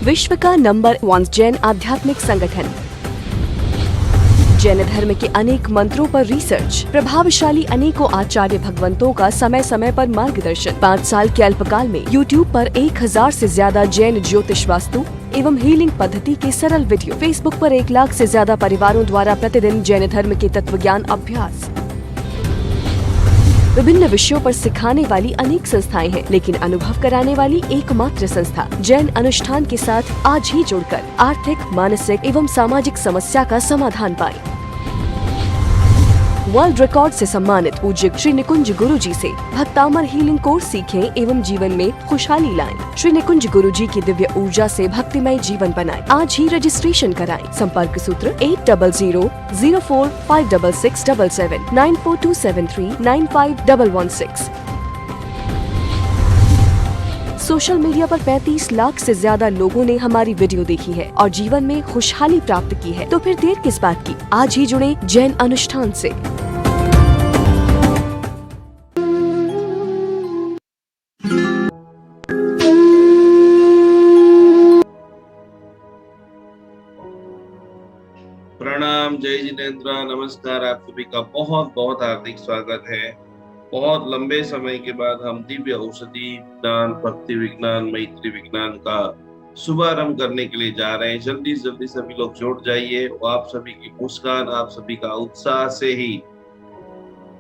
विश्व का नंबर 1 जैन आध्यात्मिक संगठन। जैन धर्म के अनेक मंत्रों पर रिसर्च, प्रभावशाली अनेकों आचार्य भगवंतों का समय समय पर मार्गदर्शन। 5 साल के अल्पकाल में YouTube पर 1000 से ज्यादा जैन ज्योतिष वास्तु एवं हीलिंग पद्धति के सरल वीडियो। Facebook पर 1 लाख से ज्यादा परिवारों द्वारा प्रतिदिन जैन धर्म के तत्वज्ञान अभ्यास। विभिन्न विषयों पर सिखाने वाली अनेक संस्थाएं हैं, लेकिन अनुभव कराने वाली एकमात्र संस्था जैन अनुष्ठान के साथ आज ही जुड़कर आर्थिक, मानसिक एवं सामाजिक समस्या का समाधान पाएं। वर्ल्ड रिकॉर्ड से सम्मानित पूज्य श्री निकुंज गुरुजी से भक्तामर हीलिंग कोर्स सीखें एवं जीवन में खुशहाली लाएं। श्री निकुंज गुरुजी की दिव्य ऊर्जा से भक्तिमय जीवन बनाएं। आज ही रजिस्ट्रेशन कराएं। संपर्क सूत्र 8004566677 9427395116। सोशल मीडिया पर 35 लाख से ज्यादा लोगों ने हमारी वीडियो देखी है और जीवन में खुशहाली प्राप्त की है, तो फिर देर किस बात की। आज ही जुड़े जैन अनुष्ठान से। प्रणाम, जय जिनेन्द्र, नमस्कार। आप सभी का बहुत बहुत हार्दिक स्वागत है। बहुत लंबे समय के बाद हम दिव्य औषधि विज्ञान, भक्ति विज्ञान, मैत्री विज्ञान का शुभारंभ करने के लिए जा रहे हैं। जल्दी जल्दी सभी लोग जुड़ जाइए। आप सभी की मुस्कान, आप सभी का उत्साह से ही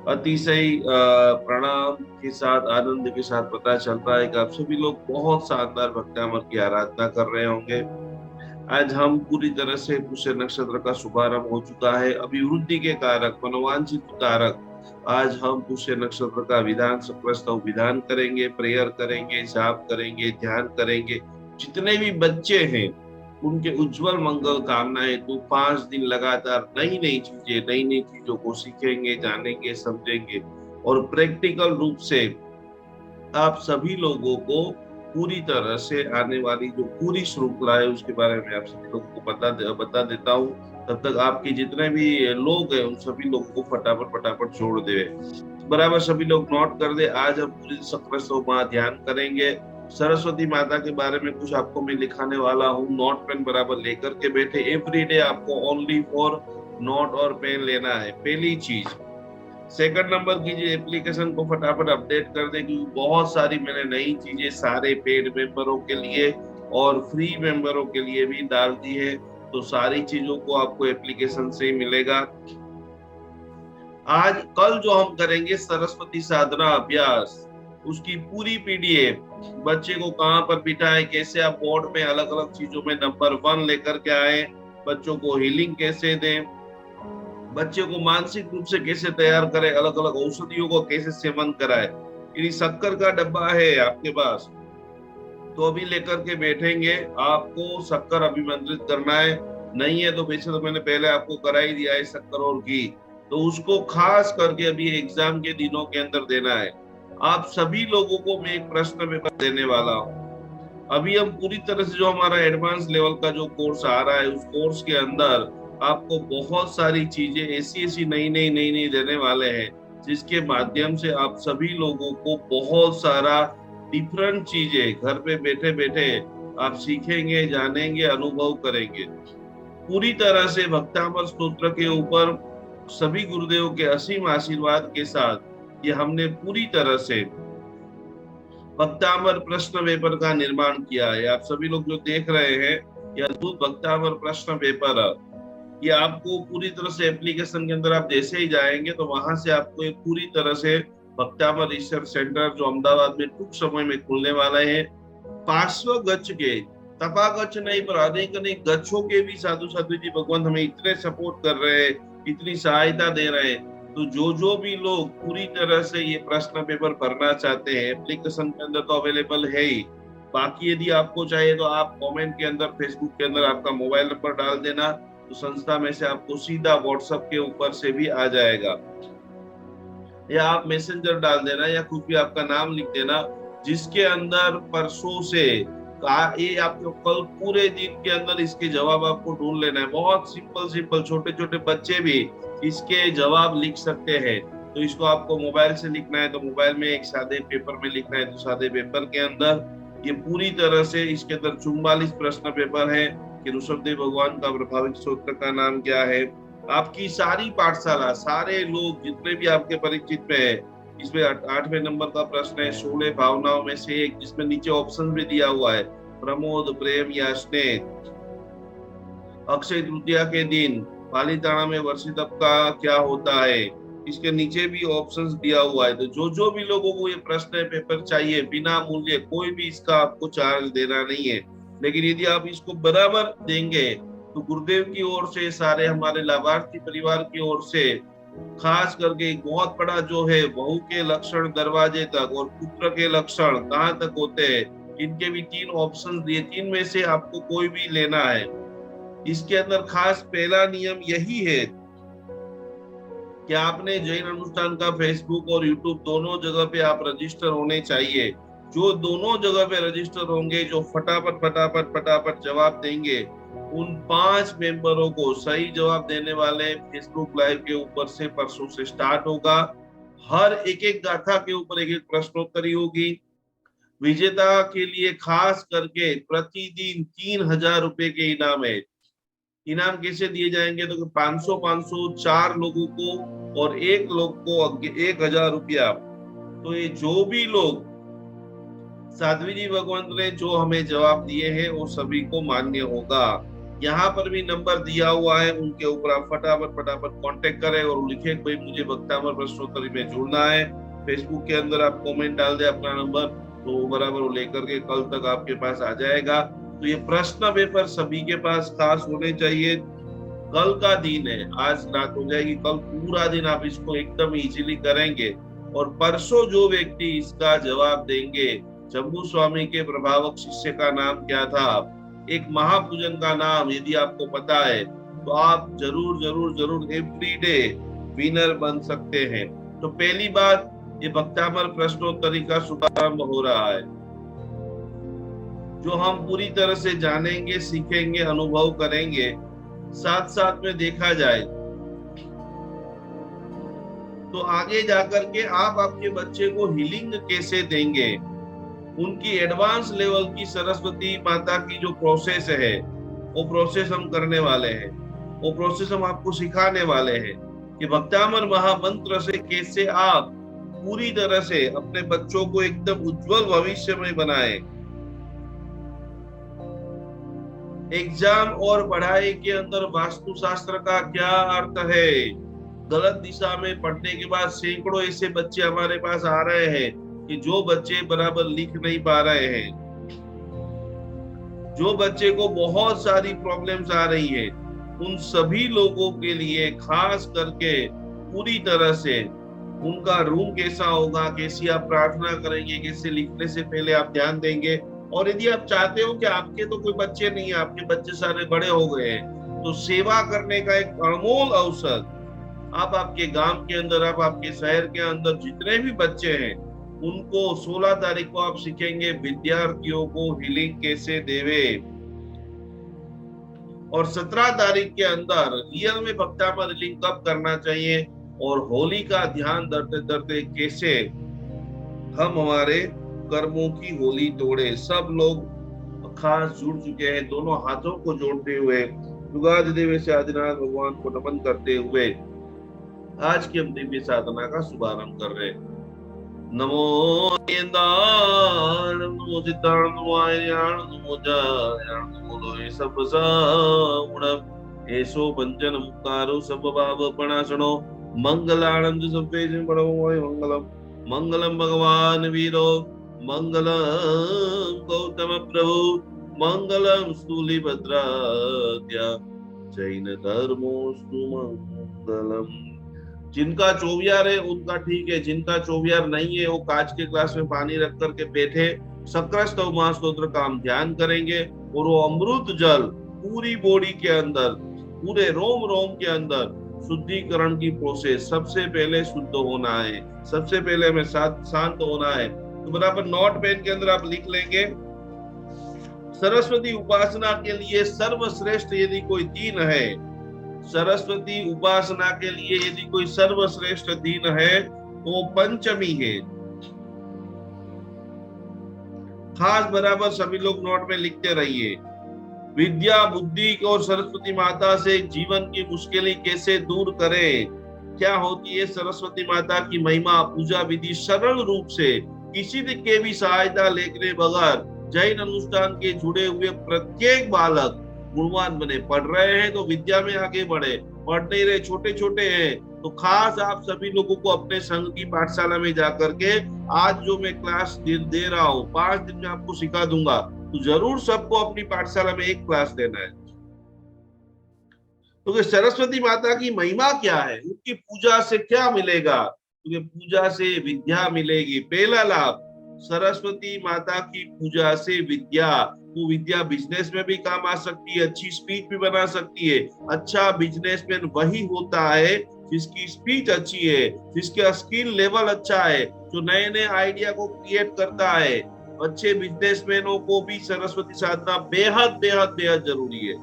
अतिशय प्रणाम के साथ, आनंद के साथ पता चलता है कि आप सभी लोग बहुत शानदार भक्तामर की आराधना कर रहे होंगे। आज हम पूरी तरह से पुष्य नक्षत्र का शुभारंभ हो चुका है। अभिवृद्धि के कारक, मनोवांछित कारक, आज हम पुष्य नक्षत्र का विधान सप्रस्तव विधान करेंगे, प्रेयर करेंगे, जाप करेंगे, ध्यान करेंगे। जितने भी बच्चे हैं उनके उज्जवल मंगल कामना हेतु 5 दिन लगातार नई नई चीजों को सीखेंगे, जानेंगे, समझेंगे और प्रैक्टिकल रूप से आप सभी लोगों को पूरी तरह से आने वाली जो पूरी श्रृंखला है उसके बारे में आप सभी लोगों को बता देता हूँ। तब तक आपके जितने भी लोग हैं उन सभी लोगों को फटाफट जोड़ दे। बराबर सभी लोग नोट कर दे। आज हम पूरी सक्रस्तव माँ ध्यान करेंगे। सरस्वती माता के बारे में कुछ आपको मैं लिखाने वाला हूँ। नोट पेन बराबर लेकर के बैठे। एवरीडे आपको ओनली फॉर नोट और पेन लेना है, पहली चीज। सेकंड नंबर कीजिए, एप्लीकेशन को फटाफट अपडेट कर दे, क्योंकि बहुत सारी मैंने नई चीजें सारे पेड मेंबरों के लिए और फ्री मेंबरों के लिए भी डाल दी है। तो सारी चीजों को आपको एप्लीकेशन से ही मिलेगा। आज कल जो हम करेंगे सरस्वती साधना अभ्यास, उसकी पूरी पीडीएफ, बच्चे को कहाँ पर बिठाएं, कैसे आप बोर्ड में अलग अलग चीजों में नंबर 1 लेकर के आए, बच्चों को हीलिंग कैसे दें, बच्चे को मानसिक रूप से कैसे तैयार करें, अलग अलग औषधियों को कैसे सेवन कराए। यदि शक्कर का डब्बा है आपके पास तो अभी लेकर के बैठेंगे। आपको शक्कर अभिमंत्रित करना है, नहीं है तो वैसे तो मैंने पहले आपको करा ही दिया है शक्कर और घी, तो उसको खास करके अभी एग्जाम के दिनों के अंदर देना है। आप सभी लोगों को मैं एक प्रश्न पेपर देने वाला हूँ। अभी हम पूरी तरह से जो हमारा एडवांस लेवल का जो कोर्स आ रहा है उस कोर्स के अंदर आपको बहुत सारी चीजें ऐसी नई देने वाले हैं, जिसके माध्यम से आप सभी लोगों को बहुत सारा डिफरेंट चीजें घर पे बैठे बैठे आप सीखेंगे, जानेंगे, अनुभव करेंगे। पूरी तरह से भक्तामर स्तोत्र के ऊपर सभी गुरुदेव के असीम आशीर्वाद के साथ ये हमने पूरी तरह से भक्तामर प्रश्न पेपर का निर्माण किया है। आप सभी लोग जो देख रहे हैं ये अद्भुत भक्तामर प्रश्न पेपर, ये आपको पूरी तरह से एप्लीकेशन के अंदर आप जैसे ही जाएंगे तो वहां से आपको ये पूरी तरह से भक्तामर रिसर्च सेंटर जो अहमदाबाद में टूंक समय में खुलने वाला है, 500 गज के, तपा गज नहीं पर अनेक गच्छों के भी साधु साधु जी भगवान हमें इतने सपोर्ट कर रहे हैं, इतनी सहायता दे रहे हैं। तो जो भी लोग पूरी तरह से ये प्रश्न पेपर भरना चाहते हैं, एप्लीकेशन के अंदर तो अवेलेबल है ही, बाकी यदि आपको चाहिए तो आप कमेंट के अंदर, फेसबुक के अंदर आपका मोबाइल नंबर डाल देना, तो संस्था में से आपको सीधा व्हाट्सएप के ऊपर से भी आ जाएगा, या आप मैसेंजर डाल देना या कुछ भी आपका नाम लिख देना, जिसके अंदर परसों से ये आपको कल पूरे दिन के अंदर इसके जवाब आपको ढूंढ लेना है। बहुत सिंपल, छोटे छोटे बच्चे भी इसके जवाब लिख सकते हैं। तो इसको आपको मोबाइल से लिखना है तो मोबाइल में, एक सादे पेपर में लिखना है तो सादे पेपर के अंदर, ये पूरी तरह से इसके अंदर 44 प्रश्न पेपर है कि ऋषभदेव भगवान का प्रभावित स्तोत्र का नाम क्या है। आपकी सारी पाठशाला, सारे लोग जितने भी आपके परिचित में है, इसमें 8वें नंबर का प्रश्न है 16 भावनाओं में से एक, जिसमें नीचे ऑप्शन भी दिया हुआ है प्रमोद, प्रेम या स्नेह। अक्षय तृतीया के दिन पालीताना में वर्षी तप का क्या होता है, इसके नीचे भी ऑप्शंस दिया हुआ है। तो जो भी लोगों को ये प्रश्न पेपर चाहिए, बिना मूल्य, कोई भी इसका आपको चार्ज देना नहीं है, लेकिन यदि आप इसको बराबर देंगे तो गुरुदेव की ओर से, सारे हमारे लाभार्थी परिवार की ओर से, खास करके एक बहुत बड़ा जो है बहू के लक्षण दरवाजे तक और पुत्र के लक्षण कहाँ तक होते हैं, इनके भी 3 ऑप्शन दिए। 3 में से आपको कोई भी लेना है। इसके अंदर खास पहला नियम यही है कि आपने जैन अनुष्ठान का फेसबुक और यूट्यूब दोनों जगह पे आप रजिस्टर होने चाहिए। जो दोनों जगह पे रजिस्टर होंगे, जो फटाफट जवाब देंगे, उन 5 मेंबरों को, सही जवाब देने वाले फेसबुक लाइव के ऊपर से परसों से स्टार्ट होगा। हर एक गाथा के ऊपर एक प्रश्नोत्तरी होगी। विजेता के लिए खास करके प्रतिदिन 3000 रुपए के इनाम है। इनाम कैसे दिए जाएंगे, तो 500 4 लोगों को और एक लोग को 1000 रुपया। तो ये जो भी लोग साध्वी जी भगवंत ने जो हमें जवाब दिए हैं वो सभी को मान्य होगा। यहाँ पर भी नंबर दिया हुआ है, उनके ऊपर आप फटाफट कांटेक्ट करें और लिखे कोई मुझे भक्तामर प्रश्नोत्तरी में जुड़ना है। फेसबुक के अंदर आप कमेंट डाल दे अपना नंबर, तो बराबर वो लेकर के कल तक आपके पास आ जाएगा। तो ये प्रश्न पेपर सभी के पास खास होने चाहिए। कल का दिन है, आज रात हो जाएगी, कल पूरा दिन आप इसको एकदम इजीली करेंगे। और परसों जो व्यक्ति इसका जवाब देंगे, जम्बू स्वामी के प्रभावक शिष्य का नाम क्या था, एक महापूजन का नाम यदि आपको पता है, तो आप जरूर एवरीडे विनर बन सकते हैं। तो पहली बात, ये भक्तामर प्रश्नोत्तरी का शुभारंभ हो रहा है, जो हम पूरी तरह से जानेंगे, सीखेंगे, अनुभव करेंगे। साथ साथ में देखा जाए तो आगे जाकर के आप आपके बच्चे को हीलिंग कैसे देंगे, उनकी एडवांस लेवल की सरस्वती माता की जो प्रोसेस है, वो प्रोसेस हम करने वाले हैं। वो प्रोसेस हम आपको सिखाने वाले हैं कि भक्तामर महामंत्र से कैसे आप पूरी तरह से अपने बच्चों को एकदम उज्जवल भविष्य में बनाए। एग्जाम और पढ़ाई के अंदर वास्तुशास्त्र का क्या अर्थ है। गलत दिशा में पढ़ने के बाद सैकड़ों ऐसे बच्चे हमारे पास आ रहे हैं कि जो बच्चे बराबर लिख नहीं पा रहे हैं, जो बच्चे को बहुत सारी प्रॉब्लम्स आ रही है, उन सभी लोगों के लिए खास करके पूरी तरह से उनका रूम कैसा होगा, कैसी आप प्रार्थना करेंगे, कैसे लिखने से पहले आप ध्यान देंगे। और यदि आप चाहते हो कि आपके तो कोई बच्चे नहीं है, आपके बच्चे सारे बड़े हो गए हैं, तो सेवा करने का एक अनमोल अवसर, आप आपके गांव के अंदर, आप आपके शहर के अंदर जितने भी बच्चे हैं, उनको 16 तारीख को आप सीखेंगे विद्यार्थियों को हीलिंग कैसे देवे। और 17 तारीख के अंदर रियल में भक्तामर हीलिंग कब करना चाहिए, और होली का ध्यान धरते धरते कैसे हम हमारे कर्मों की होली तोड़े। सब लोग खास जुड़ चुके हैं, दोनों हाथों को जोड़ते हुए युगादिदेव से आदिनाथ भगवान को नमन करते हुए आज की हम दिव्य साधना का शुभारंभ कर रहे हैं। नमो नमो सिद्धार्थ, नमो आर्याण, नमो जायाण, नमो लोहे सब साउणम ऐसो पंचन मुक्तारो सब भाव पणासनो मंगलानंद सबे बड़ो मंगलम मंगलम भगवान वीरो मंगलम गौतम प्रभु मंगलम स्थूलिभद्राद्या जैन धर्मोस्तु मंगलम। जिनका चौवियार है उनका ठीक है, जिनका चौवियार नहीं है वो कांच के ग्लास में पानी रख करके बैठे सक्रस्त महास्तोत्र का हम ध्यान करेंगे, और वो अमृत जल पूरी बॉडी के अंदर, पूरे रोम रोम के अंदर शुद्धिकरण की प्रोसेस, सबसे पहले शुद्ध होना है, सबसे पहले हमें शांत होना है। तो बराबर नोट पेन के अंदर आप लिख लेंगे, सरस्वती उपासना के लिए सर्वश्रेष्ठ यदि कोई दिन है, सरस्वती उपासना के लिए यदि कोई सर्वश्रेष्ठ दिन है तो पंचमी है। खास बराबर सभी लोग नोट में लिखते रहिए। विद्या बुद्धि और सरस्वती माता से जीवन की मुश्किलें कैसे दूर करें। क्या होती है सरस्वती माता की महिमा, पूजा विधि सरल रूप से किसी के भी सहायता लेने बगैर जैन अनुष्ठान के जुड़े हुए प्रत्येक बालक गुणवान बने। पढ़ रहे हैं तो विद्या में आगे बढ़े, पढ़ नहीं रहे छोटे छोटे हैं तो खास आप सभी लोगों को अपने संघ की पाठशाला में जाकर के आज जो मैं क्लास दे रहा हूँ 5 दिन में आपको सिखा दूंगा, तो जरूर सबको अपनी पाठशाला में एक क्लास देना है। तो सरस्वती माता की महिमा क्या है, उनकी पूजा से क्या मिलेगा, क्योंकि पूजा से विद्या मिलेगी। पहला लाभ, सरस्वती माता की पूजा से विद्या। वो विद्या बिजनेस में भी काम आ सकती है, अच्छी स्पीच भी बना सकती है। अच्छा बिजनेसमैन वही होता है जिसकी स्पीच अच्छी है, जिसका स्किल लेवल अच्छा है, जो नए नए आइडिया को क्रिएट करता है। अच्छे बिजनेसमैनों को भी सरस्वती साधना बेहद बेहद बेहद जरूरी है।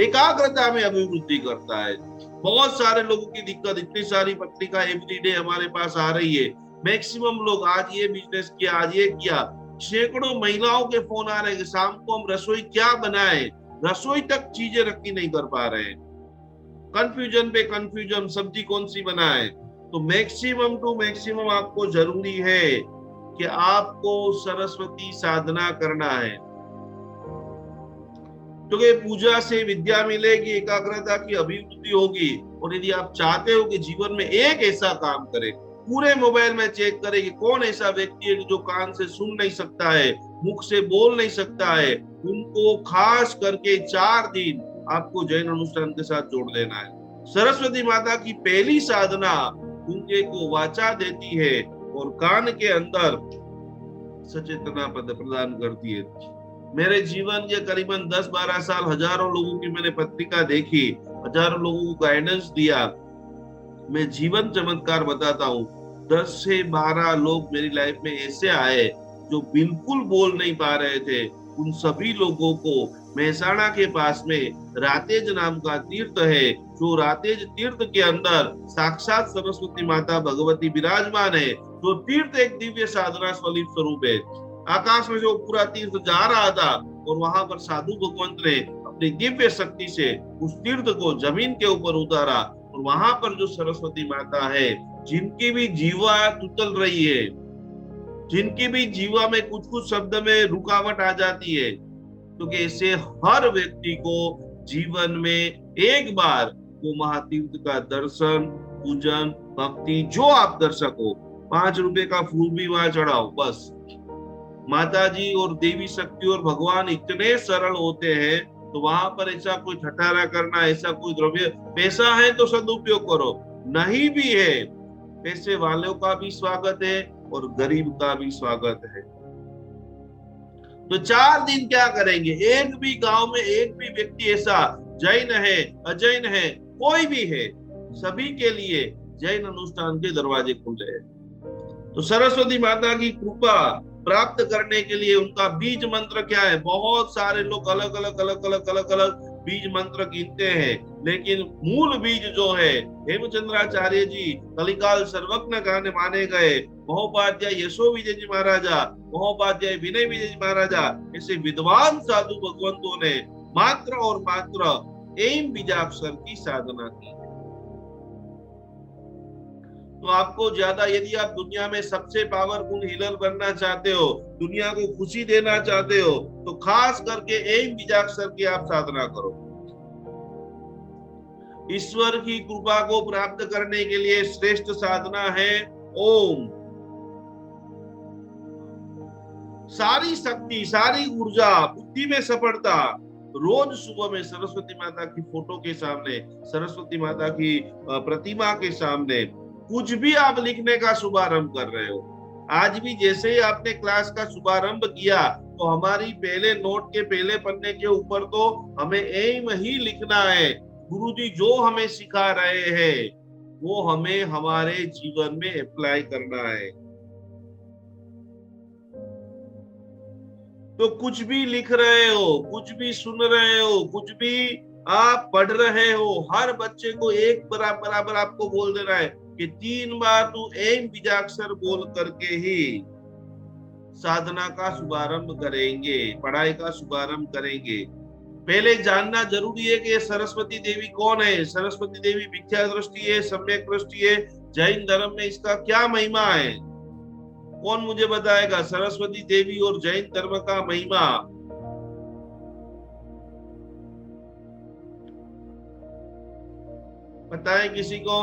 एकाग्रता में अभिवृद्धि करता है। बहुत सारे लोगों की दिक्कत, इतनी सारी पत्रिका एवरीडे हमारे पास आ रही है, मैक्सिमम लोग आज ये बिजनेस किया, आज ये किया। सैकड़ों महिलाओं के फोन आ रहे हैं कि शाम को हम रसोई क्या बनाए, रसोई तक चीजें रखी नहीं कर पा रहे हैं। कंफ्यूजन पे कंफ्यूजन, सब्जी कौन सी बनाए। तो मैक्सिमम टू मैक्सिमम आपको जरूरी है कि आपको सरस्वती साधना करना है, क्योंकि पूजा से विद्या मिलेगी, एकाग्रता की अभिवृद्धि होगी। और यदि आप चाहते हो कि जीवन में एक ऐसा काम करें, पूरे मोबाइल में चेक करें कि कौन ऐसा व्यक्ति है जो कान से सुन नहीं सकता है, मुख से बोल नहीं सकता है, उनको खास करके 4 दिन आपको जैन अनुष्ठान के साथ जोड़ देना है। सरस्वती माता की पहली साधना गूंगे को वाचा देती है और कान के अंदर सचेतना पद प्रदान करती है। मेरे जीवन के करीबन 10-12 साल, हजारों लोगों की मैंने पत्रिका देखी, हजारों लोगों को गाइडेंस दिया। मैं जीवन चमत्कार बताता हूँ, 10 से 12 लोग मेरी लाइफ में ऐसे आए जो बिल्कुल बोल नहीं पा रहे थे। उन सभी लोगों को मेहसाणा के पास में रातेज नाम का तीर्थ है, जो रातेज तीर्थ के अंदर साक्षात सरस्वती माता भगवती विराजमान है। जो तीर्थ एक दिव्य साधना स्वरूप है। आकाश में जो पूरा तीर्थ जा रहा था और वहां पर साधु भगवंत ने अपनी दिव्य शक्ति से उस तीर्थ को जमीन के ऊपर उतारा, और वहां पर जो सरस्वती माता है, जिनकी भी जीवा तुतल रही है, जिनकी भी जीवा में कुछ कुछ शब्द में रुकावट आ जाती है, क्योंकि इससे हर व्यक्ति को जीवन में एक बार वो महातीर्थ का दर्शन, पूजन, भक्ति, जो आप दर्शक हो, 5 रुपए का फूल भी वहां चढ़ाओ बस। माता जी और देवी शक्ति और भगवान इतने सरल होते हैं, तो वहां पर ऐसा कोई ठठारा करना, ऐसा कोई द्रव्य, पैसा है तो सदुपयोग करो, नहीं भी है पैसे वालों का भी स्वागत है और गरीब का भी स्वागत है। तो 4 दिन क्या करेंगे, एक भी गांव में एक भी व्यक्ति ऐसा, जैन है अजैन है कोई भी है, सभी के लिए जैन अनुष्ठान के दरवाजे खुले हैं। तो सरस्वती माता की कृपा प्राप्त करने के लिए उनका बीज मंत्र क्या है, बहुत सारे लोग अलग अलग बीज मंत्र गिनते हैं, लेकिन मूल बीज जो है हेमचंद्राचार्य जी, कलिकाल सर्वज्ञ गाने माने गए महोपाध्याय यशो विजय जी महाराजा, महोपाध्याय विनय विजय जी महाराजा, ऐसे विद्वान साधु भगवंतों ने मात्र और मात्र एम बीजाक्षर की साधना की। तो आपको ज्यादा, यदि आप दुनिया में सबसे पावरफुल हीलर बनना चाहते हो, दुनिया को खुशी देना चाहते हो, तो खास करके एम बीजाक्षर की आप साधना करो। ईश्वर की कृपा को प्राप्त करने के लिए श्रेष्ठ साधना है ओम। सारी शक्ति, सारी ऊर्जा, बुद्धि में सफलता रोज सुबह में सरस्वती माता की फोटो के सामने, सरस्वती माता की प्रतिमा के सामने कुछ भी आप लिखने का शुभारंभ कर रहे हो। आज भी जैसे ही आपने क्लास का शुभारंभ किया, तो हमारी पहले नोट के पहले पन्ने के ऊपर तो हमें एम ही लिखना है। गुरुजी जो हमें सिखा रहे हैं वो हमें हमारे जीवन में अप्लाई करना है। तो कुछ भी लिख रहे हो, कुछ भी सुन रहे हो, कुछ भी आप पढ़ रहे हो, हर बच्चे को एक बराबर आपको बोल देना है कि 3 बार तू एम बीजाक्षर बोल करके ही साधना का शुभारंभ करेंगे, पढ़ाई का शुभारंभ करेंगे। पहले जानना जरूरी है कि ये सरस्वती देवी कौन है। सरस्वती देवी मिथ्या दृष्टि है, सम्यक दृष्टि है, जैन धर्म में इसका क्या महिमा है? कौन मुझे बताएगा सरस्वती देवी और जैन धर्म का महिमा? बताएं किसी को।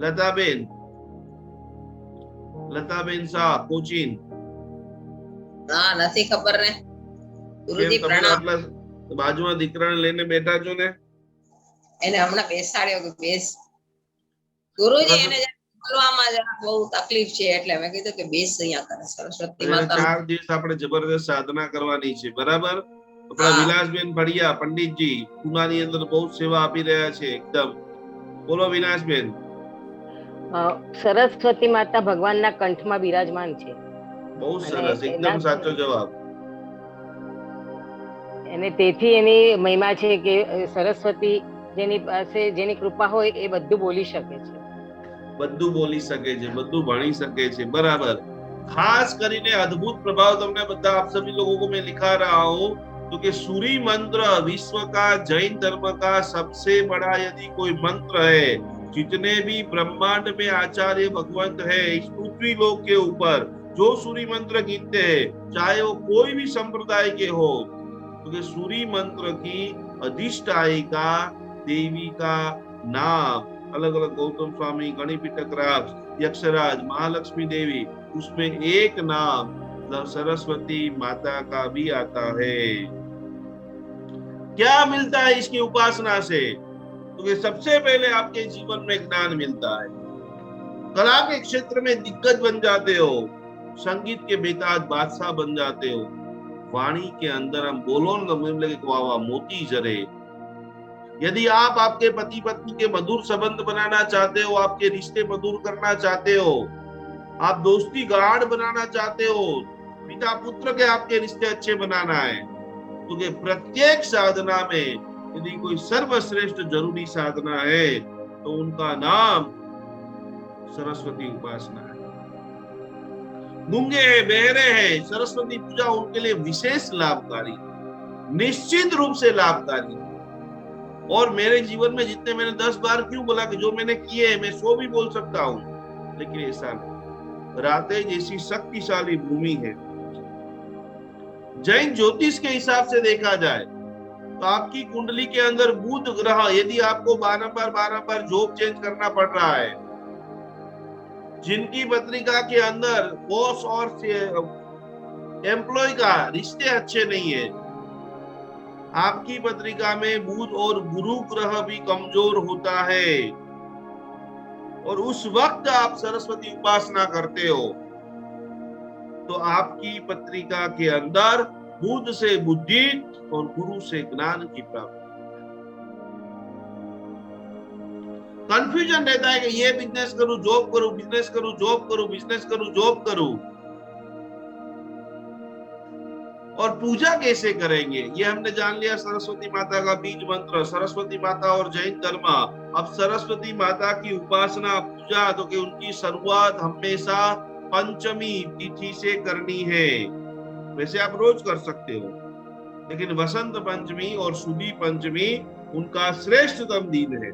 लताबेन, लताबेन साहब कोचीन। ના નથી ખબર ને ગુરુજી કેમ તમે પ્રણામ આટલા બાજુમાં દીકરાને લઈને બેઠા છો ને? એને હમણાં બેસાડ્યો કે બેસ ગુરુજી સરસ્વતી- એને જરા બોલવામાં જરા બહુ તકલીફ છે એટલે મેં કીધું કે બેસ અહીંયા કરે સરસ્વતી એટલે માતા 4 દિવસ આપણે જબરદસ્ત સાધના કરવાની છે, બરાબર? આપણા હા. વિલાસબેન ભડિયા પંડિતજી પુનાની અંદર બહુ સેવા આપી રહ્યા છે એકદમ. બોલો વિનાશબેન. સરસ્વતી માતા ભગવાનના કંઠમાં બિરાજમાન છે બહુ અને સરસ, એકદમ એના- સાચો જવાબ. અને તેથી એની મહિમા છે કે સરસ્વતી જેની પાસે જેની કૃપા હોય એ બધું બોલી શકે છે. બધું બોલી શકે છે, બધું ભણી શકે છે, બરાબર. ખાસ કરીને अद्भुत प्रभाव तुमने बता आप सभी लोगों को मैं लिखा रहा हूँ तो कि सूरी मंत्र विश्व का जैन धर्म का सबसे बड़ा यदि कोई मंत्र है, जितने भी ब्रह्मांड में आचार्य भगवंत है इस पृथ्वी लोक के ऊपर जो सूरी मंत्र गिनते हैं, चाहे वो कोई भी संप्रदाय के हो, तो सूरी मंत्र की अधिष्ठायिका देवी का नाम अलग अलग गौतम स्वामी, गणिपिटक राज, यक्षराज, महालक्ष्मी देवी, उसमें एक नाम सरस्वती माता का भी आता है। क्या मिलता है इसकी उपासना से? तो ये सबसे पहले आपके जीवन में ज्ञान मिलता है, कला के क्षेत्र में दिग्गज बन जाते हो, संगीत के बेताज बादशाह बन जाते हो, वाणी के अंदर हम बोलो न तो लगे वाह वाह मोती जरे। यदि आप आपके पति पत्नी के मधुर संबंध बनाना चाहते हो, आपके रिश्ते मधुर करना चाहते हो, आप दोस्ती गाढ़ बनाना चाहते हो, पिता पुत्र के आपके रिश्ते अच्छे बनाना है, तो ये प्रत्येक साधना में यदि कोई सर्वश्रेष्ठ जरूरी साधना है तो उनका नाम सरस्वती उपासना है। गूंगे हैं, बहरे हैं, सरस्वती पूजा उनके लिए विशेष लाभकारी, निश्चित रूप से लाभकारी। और मेरे जीवन में जितने मैंने 10 बार क्यों बोला कि जो मैंने किए हैं मैं 100 भी बोल सकता हूं, लेकिन ऐसा नहीं। राते जैसी शक्तिशाली भूमि है। जैन ज्योतिष के हिसाब से देखा जाए तो आपकी कुंडली के अंदर बुध ग्रह यदि आपको बारंबार जॉब चेंज करना पड़ रहा है, जिनकी पत्रिका के अंदर बॉस और एम्प्लॉय का रिश्ते अच्छे नहीं है, आपकी पत्रिका में बुध और गुरु ग्रह भी कमजोर होता है, और उस वक्त आप सरस्वती उपासना करते हो तो आपकी पत्रिका के अंदर बुध से बुद्धि और गुरु से ज्ञान की प्राप्ति। कंफ्यूजन रहता है कि ये बिजनेस करूं, जॉब करूं, बिजनेस करूं, जॉब करूं, बिजनेस करूं, जॉब करूं, और पूजा कैसे करेंगे ये हमने जान लिया। सरस्वती माता का बीज मंत्र, सरस्वती माता और जैन धर्म। अब सरस्वती माता की उपासना पूजा तो कि उनकी शुरुआत हमेशा पंचमी तिथि से करनी है। वैसे आप रोज कर सकते हो, लेकिन वसंत पंचमी और शुभी पंचमी उनका श्रेष्ठतम दिन है।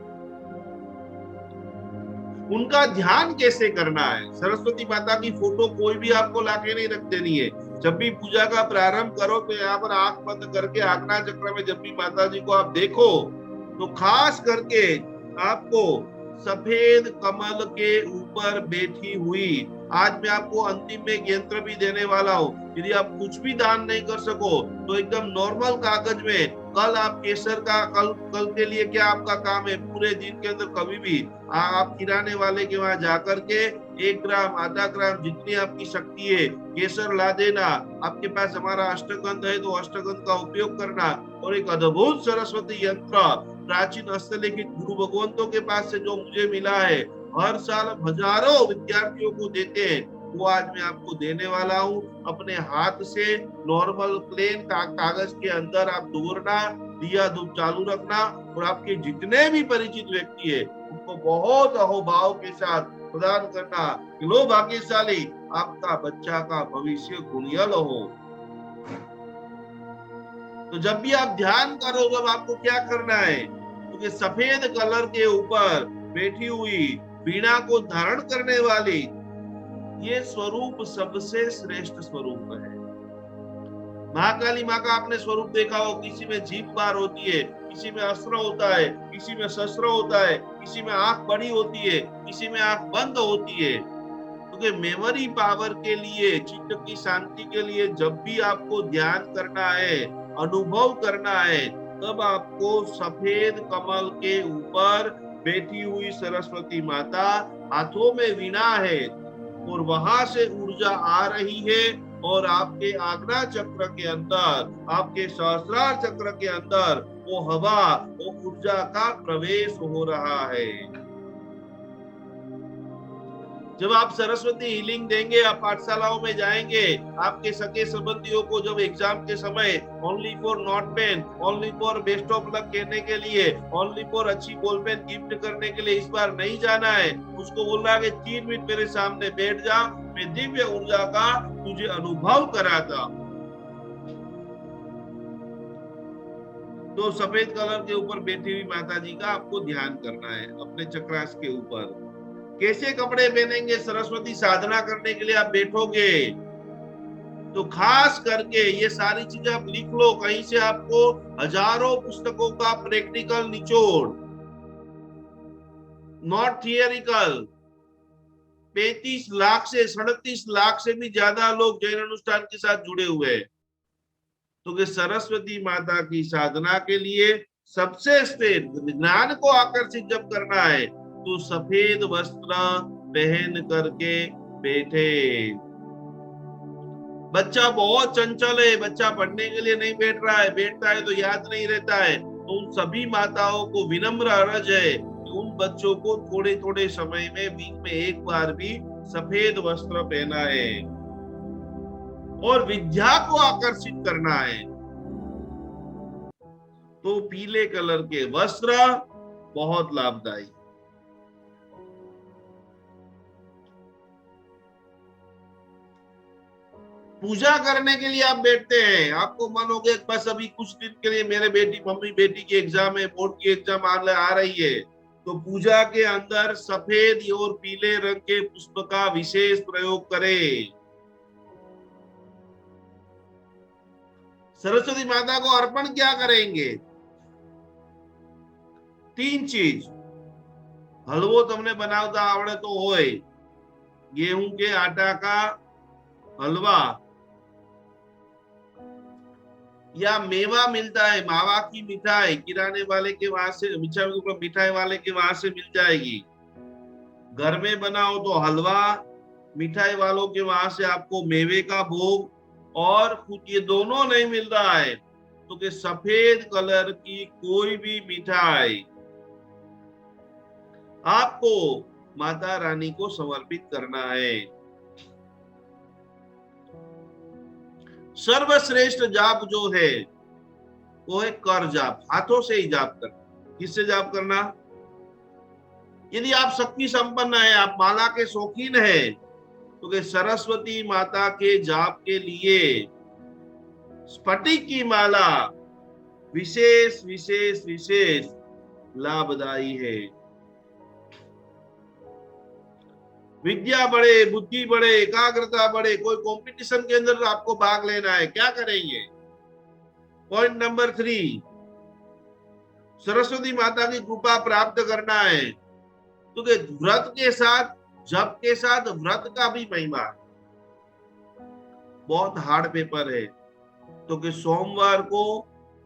उनका ध्यान कैसे करना है? सरस्वती माता की फोटो कोई भी आपको लाके नहीं रख देनी है। जब भी पूजा का प्रारंभ करो तो यहाँ पर आंख बंद करके आज्ञा चक्र में जब भी माता जी को आप देखो तो खास करके आपको सफेद कमल के ऊपर बैठी हुई, आज मैं आपको अंतिम में एक यंत्र भी देने वाला हूँ, यदि आप कुछ भी दान नहीं कर सको तो एकदम नॉर्मल कागज में कल आप केसर का कल के लिए क्या आपका काम है, पूरे दिन के अंदर कभी भी आप किराने वाले के वहां जाकर के 1 ग्राम, आधा ग्राम, जितनी आपकी शक्ति है केसर ला देना। आपके पास हमारा अष्टगंध है तो अष्टगंध का उपयोग करना, और एक अद्भुत सरस्वती यंत्र प्राचीन हस्तलिखित गुरु भगवंतों के पास से जो मुझे मिला है, हर साल हजारों विद्यार्थियों को देते हैं, वो आज मैं आपको देने वाला हूँ। अपने हाथ से नॉर्मल प्लेन कागज के अंदर आप दोहरना, दिया धूप चालू रखना, और आपके जितने भी परिचित व्यक्ति है उनको बहुत अहोभाव के साथ प्रदान करना कि लो भाग्यशाली, आपका बच्चा का भविष्य गुणियल हो। तो जब भी आप ध्यान करो, जब आपको क्या करना है, क्योंकि सफेद कलर के ऊपर बैठी हुई वीणा को धारण करने वाली ये स्वरूप सबसे श्रेष्ठ स्वरूप है। महाकाली माँ का आपने स्वरूप देखा हो, किसी में जीभ बार होती है, किसी में अस्त्र होता है, किसी में शस्त्र होता है, किसी में आंख बड़ी होती है, किसी में आंख बंद होती है। क्योंकि मेमोरी पावर के लिए, चित्त की शांति के लिए जब भी आपको ध्यान करना है, अनुभव करना है, तब आपको सफेद कमल के ऊपर बैठी हुई सरस्वती माता, हाथों में वीणा है और वहां से ऊर्जा आ रही है और आपके आज्ञा चक्र के अंदर, आपके सहस्रार चक्र के अंदर वो हवा, वो ऊर्जा का प्रवेश हो रहा है। जब आप सरस्वती हीलिंग देंगे, आप पाठशालाओं में जाएंगे, आपके सगे संबंधियों को जब एग्जाम के समय only for not pen, only for best of luck कहने के लिए, ओनली फॉर अच्छी बॉल पेन गिफ्ट करने के लिए इस बार नहीं जाना है। उसको बोलना है कि 3 मिनट मेरे सामने बैठ जा, मैं दिव्य ऊर्जा का तुझे अनुभव कराता। तो सफेद कलर के ऊपर बैठी हुई माता जी का आपको ध्यान करना है, अपने चक्रास के ऊपर। कैसे कपड़े पहनेंगे? सरस्वती साधना करने के लिए आप बैठोगे तो खास करके ये सारी चीजें आप लिख लो, कहीं से आपको हजारों पुस्तकों का प्रैक्टिकल निचोड़, नॉट थियरिकल। 35 लाख से 37 लाख से भी ज्यादा लोग जैन अनुष्ठान के साथ जुड़े हुए हैं। तो सरस्वती माता की साधना के लिए सबसे श्रेष्ठ, ज्ञान को आकर्षित जब करना है तो सफेद वस्त्र पहन करके बैठे। बच्चा बहुत चंचल है, बच्चा पढ़ने के लिए नहीं बैठ रहा है, बैठता है तो याद नहीं रहता है, तो उन सभी माताओं को विनम्र अर्ज है कि उन बच्चों को थोड़े थोड़े समय में, वीक में एक बार भी सफेद वस्त्र पहना है और विद्या को आकर्षित करना है। तो पीले कलर के वस्त्र बहुत लाभदायी। पूजा करने के लिए आप बैठते हैं, आपको मन हो गया बस अभी कुछ दिन के लिए मेरे मम्मी बेटी की एग्जाम है, बोर्ड की एग्जाम आ रही है, तो पूजा के अंदर सफेद और पीले रंग के पुष्प का विशेष प्रयोग करें। सरस्वती माता को अर्पण क्या करेंगे? 3 चीज। हलवो तमने बनावता आवड़े तो होय, गेहूं के आटा का हलवा, या मेवा मिलता है, मावा की मिठाई किराने वाले के वहां से, मिठाई वाले के वहां से मिल जाएगी। घर में बनाओ तो हलवा, मिठाई वालों के वहां से आपको मेवे का भोग, और कुछ ये दोनों नहीं मिल रहा है तो कि सफेद कलर की कोई भी मिठाई आपको माता रानी को समर्पित करना है। सर्वश्रेष्ठ जाप जो है वो है कर जाप, हाथों से ही जाप करना। किससे जाप करना? यदि आप शक्ति संपन्न है, आप माला के शौकीन है, तो कि सरस्वती माता के जाप के लिए स्फटिक की माला विशेष विशेष विशेष लाभदायी है। विद्या बढ़े, बुद्धि बढ़े, एकाग्रता बढ़े। कोई कंपटीशन के अंदर आपको भाग लेना है, क्या करेंगे? पॉइंट नंबर 3, सरस्वती माता की कृपा प्राप्त करना है, तो व्रत के साथ, जप के साथ व्रत का भी महिमा बहुत हार्ड पेपर है। तो कि सोमवार को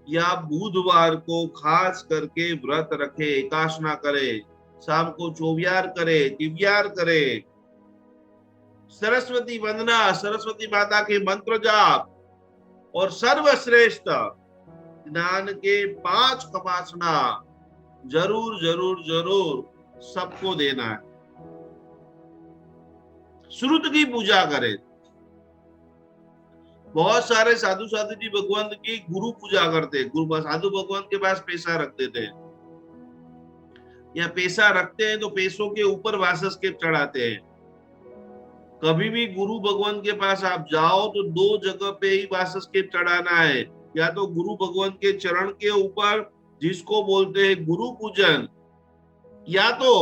या बुधवार को खास करके व्रत रखे, एकादशना करे, शाम को चौबियार करे, दिव्यार करे, सरस्वती वंदना, सरस्वती माता के मंत्र जाप, और सर्वश्रेष्ठ ज्ञान के 5 कपासना जरूर जरूर जरूर सबको देना है। श्रुत की पूजा करें। बहुत सारे साधु साधु जी भगवान की गुरु पूजा करते, गुरु साधु भगवान के पास पैसा रखते थे। या पैसा रखते हैं तो पैसों के ऊपर वासस्केप चढ़ाते हैं। कभी भी गुरु भगवान के पास आप जाओ तो दो जगह पे ही वासस्केप चढ़ाना है, या तो गुरु भगवान के चरण के ऊपर जिसको बोलते हैं गुरु पूजन, या तो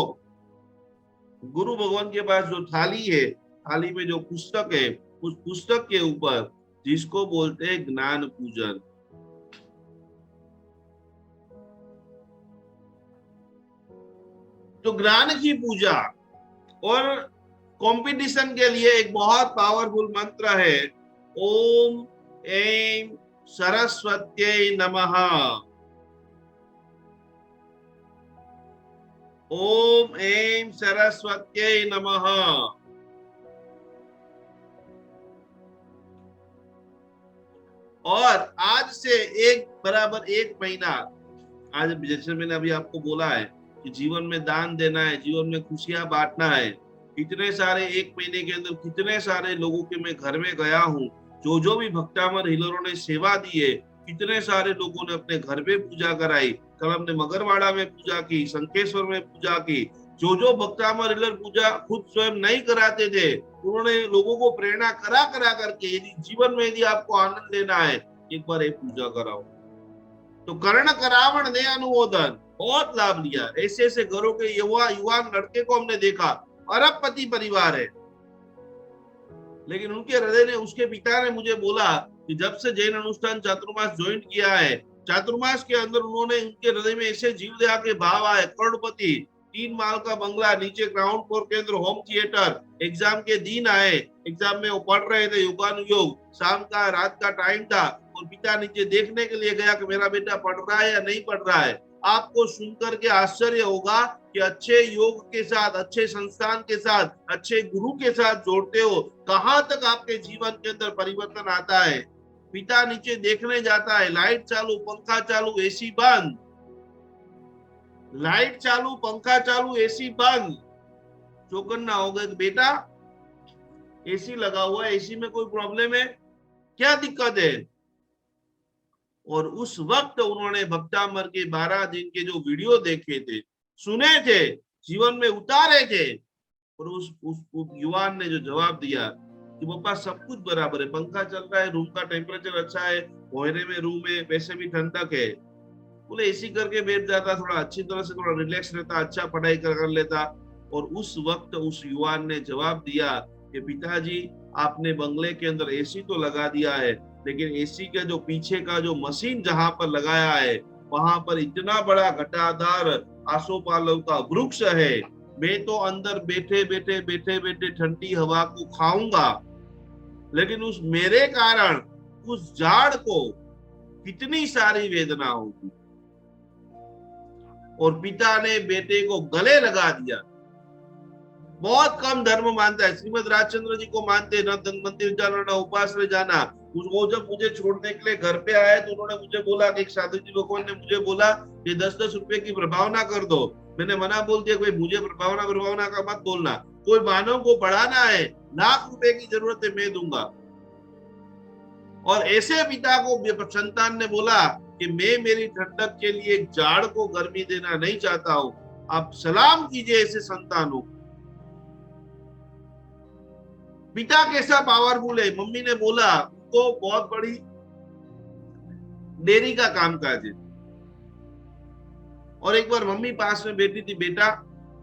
गुरु भगवान के पास जो थाली है, थाली में जो पुस्तक है उस पुस्तक के ऊपर जिसको बोलते हैं ज्ञान पूजन। तो ज्ञान की पूजा और कंपटीशन के लिए एक बहुत पावरफुल मंत्र है, ओम ऐं सरस्वत्यै नमः। ओम ऐं सरस्वत्यै नमः। और आज से एक महीना, आज जैसे मैंने अभी आपको बोला है कि जीवन में दान देना है, जीवन में खुशियां बांटना है। इतने सारे एक महीने के अंदर कितने सारे लोगों के मैं घर में गया हूँ, जो भी भक्तामर हीलरों ने सेवा दी है, कितने सारे लोगों ने अपने घर पे पूजा कराई। कल हमने मगरवाड़ा में पूजा की, शंकेश्वर में पूजा की। जो भक्तामर हीलर पूजा खुद स्वयं नहीं कराते थे, उन्होंने लोगों को प्रेरणा करा करके, यदि जीवन में यदि आपको आनंद लेना है, एक बार ये पूजा कराओ। तो कर्ण करावण ने अनुमोदन बहुत लाभ लिया। ऐसे ऐसे घरों के युवान लड़के को हमने देखा, अरबपति परिवार है, लेकिन उनके हृदय ने, उसके पिता ने मुझे बोला कि जब से जैन अनुष्ठान चातुर्मास ज्वाइन किया है, चातुर्मास के अंदर उन्होंने, उनके हृदय में ऐसे जीव दया के भाव आए। करोड़पति, 3 माल का बंगला, नीचे ग्राउंड फ्लोर के अंदर होम थिएटर। एग्जाम के दिन आए, एग्जाम में वो पढ़ रहे थे युगानुयोग, शाम का रात का टाइम था, और पिता नीचे देखने के लिए गया कि मेरा बेटा पढ़ रहा है या नहीं पढ़ रहा है। आपको सुनकर के आश्चर्य होगा कि अच्छे योग के साथ, अच्छे संस्थान के साथ, अच्छे गुरु के साथ जोड़ते हो, कहां तक आपके जीवन के अंदर परिवर्तन आता है। पिता नीचे देखने जाता है, लाइट चालू, पंखा चालू, एसी बंद, लाइट चालू, पंखा चालू, एसी बंद। चौकन्ना हो गए, बेटा एसी लगा हुआ है, एसी में कोई प्रॉब्लम है क्या, दिक्कत है? और उस वक्त उन्होंने भक्तामर के 12 दिन के जो वीडियो देखे थे, सुने थे, जीवन में उतारे थे, और उस युवान ने जो जवाब दिया कि पापा सब कुछ बराबर है, पंखा चल रहा है, रूम का टेम्परेचर अच्छा है, कोहरे में रूम है, वैसे भी ठंडक है। बोले एसी करके बैठ जाता, थोड़ा अच्छी तरह से थोड़ा रिलैक्स रहता, अच्छा पढ़ाई कर लेता। और उस वक्त उस युवान ने जवाब दिया कि पिताजी, आपने बंगले के अंदर एसी तो लगा दिया है, लेकिन एसी का जो पीछे का जो मशीन जहां पर लगाया है, वहां पर इतना बड़ा घटाधार आसोपालव का वृक्ष है। मैं तो अंदर बैठे बैठे ठंडी हवा को खाऊंगा, लेकिन उस मेरे कारण उस झाड़ को कितनी सारी वेदना होगी। और पिता ने बेटे को गले लगा दिया। बहुत कम धर्म मानता है, श्रीमद राजचंद्र जी को मानते, न मंदिर जाना न उपासना जाना। वो जब मुझे छोड़ने के लिए घर पे आए तो उन्होंने मुझे बोला कि एक साधु जी भगवान ने मुझे बोला कि 10-10 रुपए की प्रभावना कर दो। मैंने मना बोल दिया, कोई मुझे प्रभावना का मत बोलना, कोई मानव को बढ़ाना है, लाख रुपए की जरूरत है, मैं दूंगा। और ऐसे पिता को संतान ने बोला कि मैं मेरी ठंडक के लिए एक झाड़ को गर्मी देना नहीं चाहता हूं, आप सलाम कीजिए ऐसे संतानों। पिता कैसा पावरफुल है। मम्मी ने बोला तो बहुत बड़ी डेयरी का कामकाज है, और एक बार मम्मी पास में बैठी थी, बेटा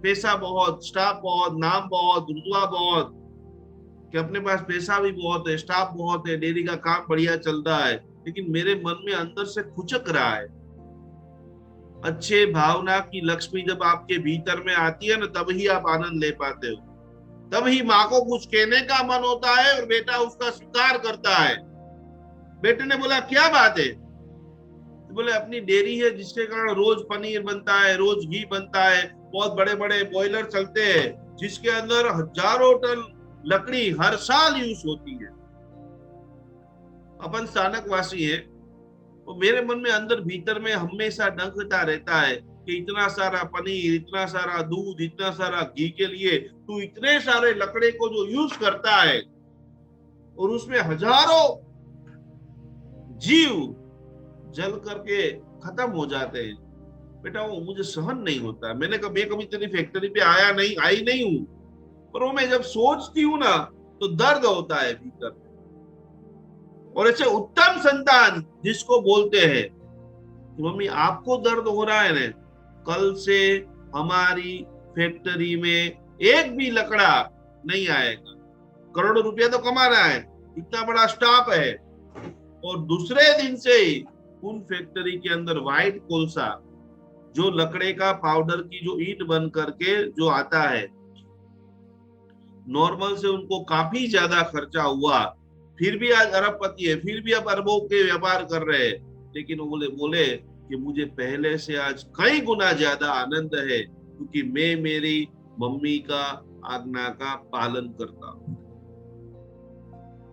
पैसा बहुत, स्टाफ बहुत, नाम बहुत, रुतबा बहुत, कि अपने पास पैसा भी बहुत है, स्टाफ बहुत है, डेयरी का काम बढ़िया चल रहा है, लेकिन मेरे मन में अंदर से खुचक रहा है। अच्छे भावना की लक्ष्मी जब आपके भीतर में आती है ना, तब ही आप आनंद ले पाते हो, तब ही माँ को कुछ कहने का मन होता है और बेटा उसका स्वीकार करता है। बेटे ने बोला क्या बात है? तो बोले अपनी डेयरी है जिसके कारण रोज पनीर बनता है, रोज घी बनता है, बहुत बड़े बड़े बॉयलर चलते हैं जिसके अंदर हजारों टन लकड़ी हर साल यूज होती है। अपन स्थानक वासी है, तो मेरे मन में अंदर भीतर में हमेशा डंकता रहता है कि इतना सारा पनीर, इतना सारा दूध, इतना सारा घी के लिए तू इतने सारे लकड़े को जो यूज करता है, और उसमें हजारों जीव जल करके खत्म हो जाते हैं। बेटा वो मुझे सहन नहीं होता। मैं कभी तेरी फैक्ट्री पे आई नहीं हूं, पर वो मैं जब सोचती हूँ ना तो दर्द होता है भीतर। और ऐसे उत्तम संतान जिसको बोलते हैं कि मम्मी आपको दर्द हो रहा है ना, कल से हमारी फैक्ट्री में एक भी लकड़ा नहीं आएगा। करोड़ों रुपया तो कमा रहा है, इतना बड़ा स्टाफ है, और दूसरे दिन से ही उन फैक्ट्री के अंदर व्हाइट कोलसा, जो लकड़े का पाउडर की जो ईंट बन करके जो आता है, नॉर्मल से उनको काफी ज्यादा खर्चा हुआ, फिर भी आज अरबपति है, फिर भी अब अरबों के व्यापार कर रहे हैं। लेकिन वो बोले कि मुझे पहले से आज कई गुना ज्यादा आनंद है, क्योंकि मैं मेरी मम्मी का आज्ञा का पालन करता हूं।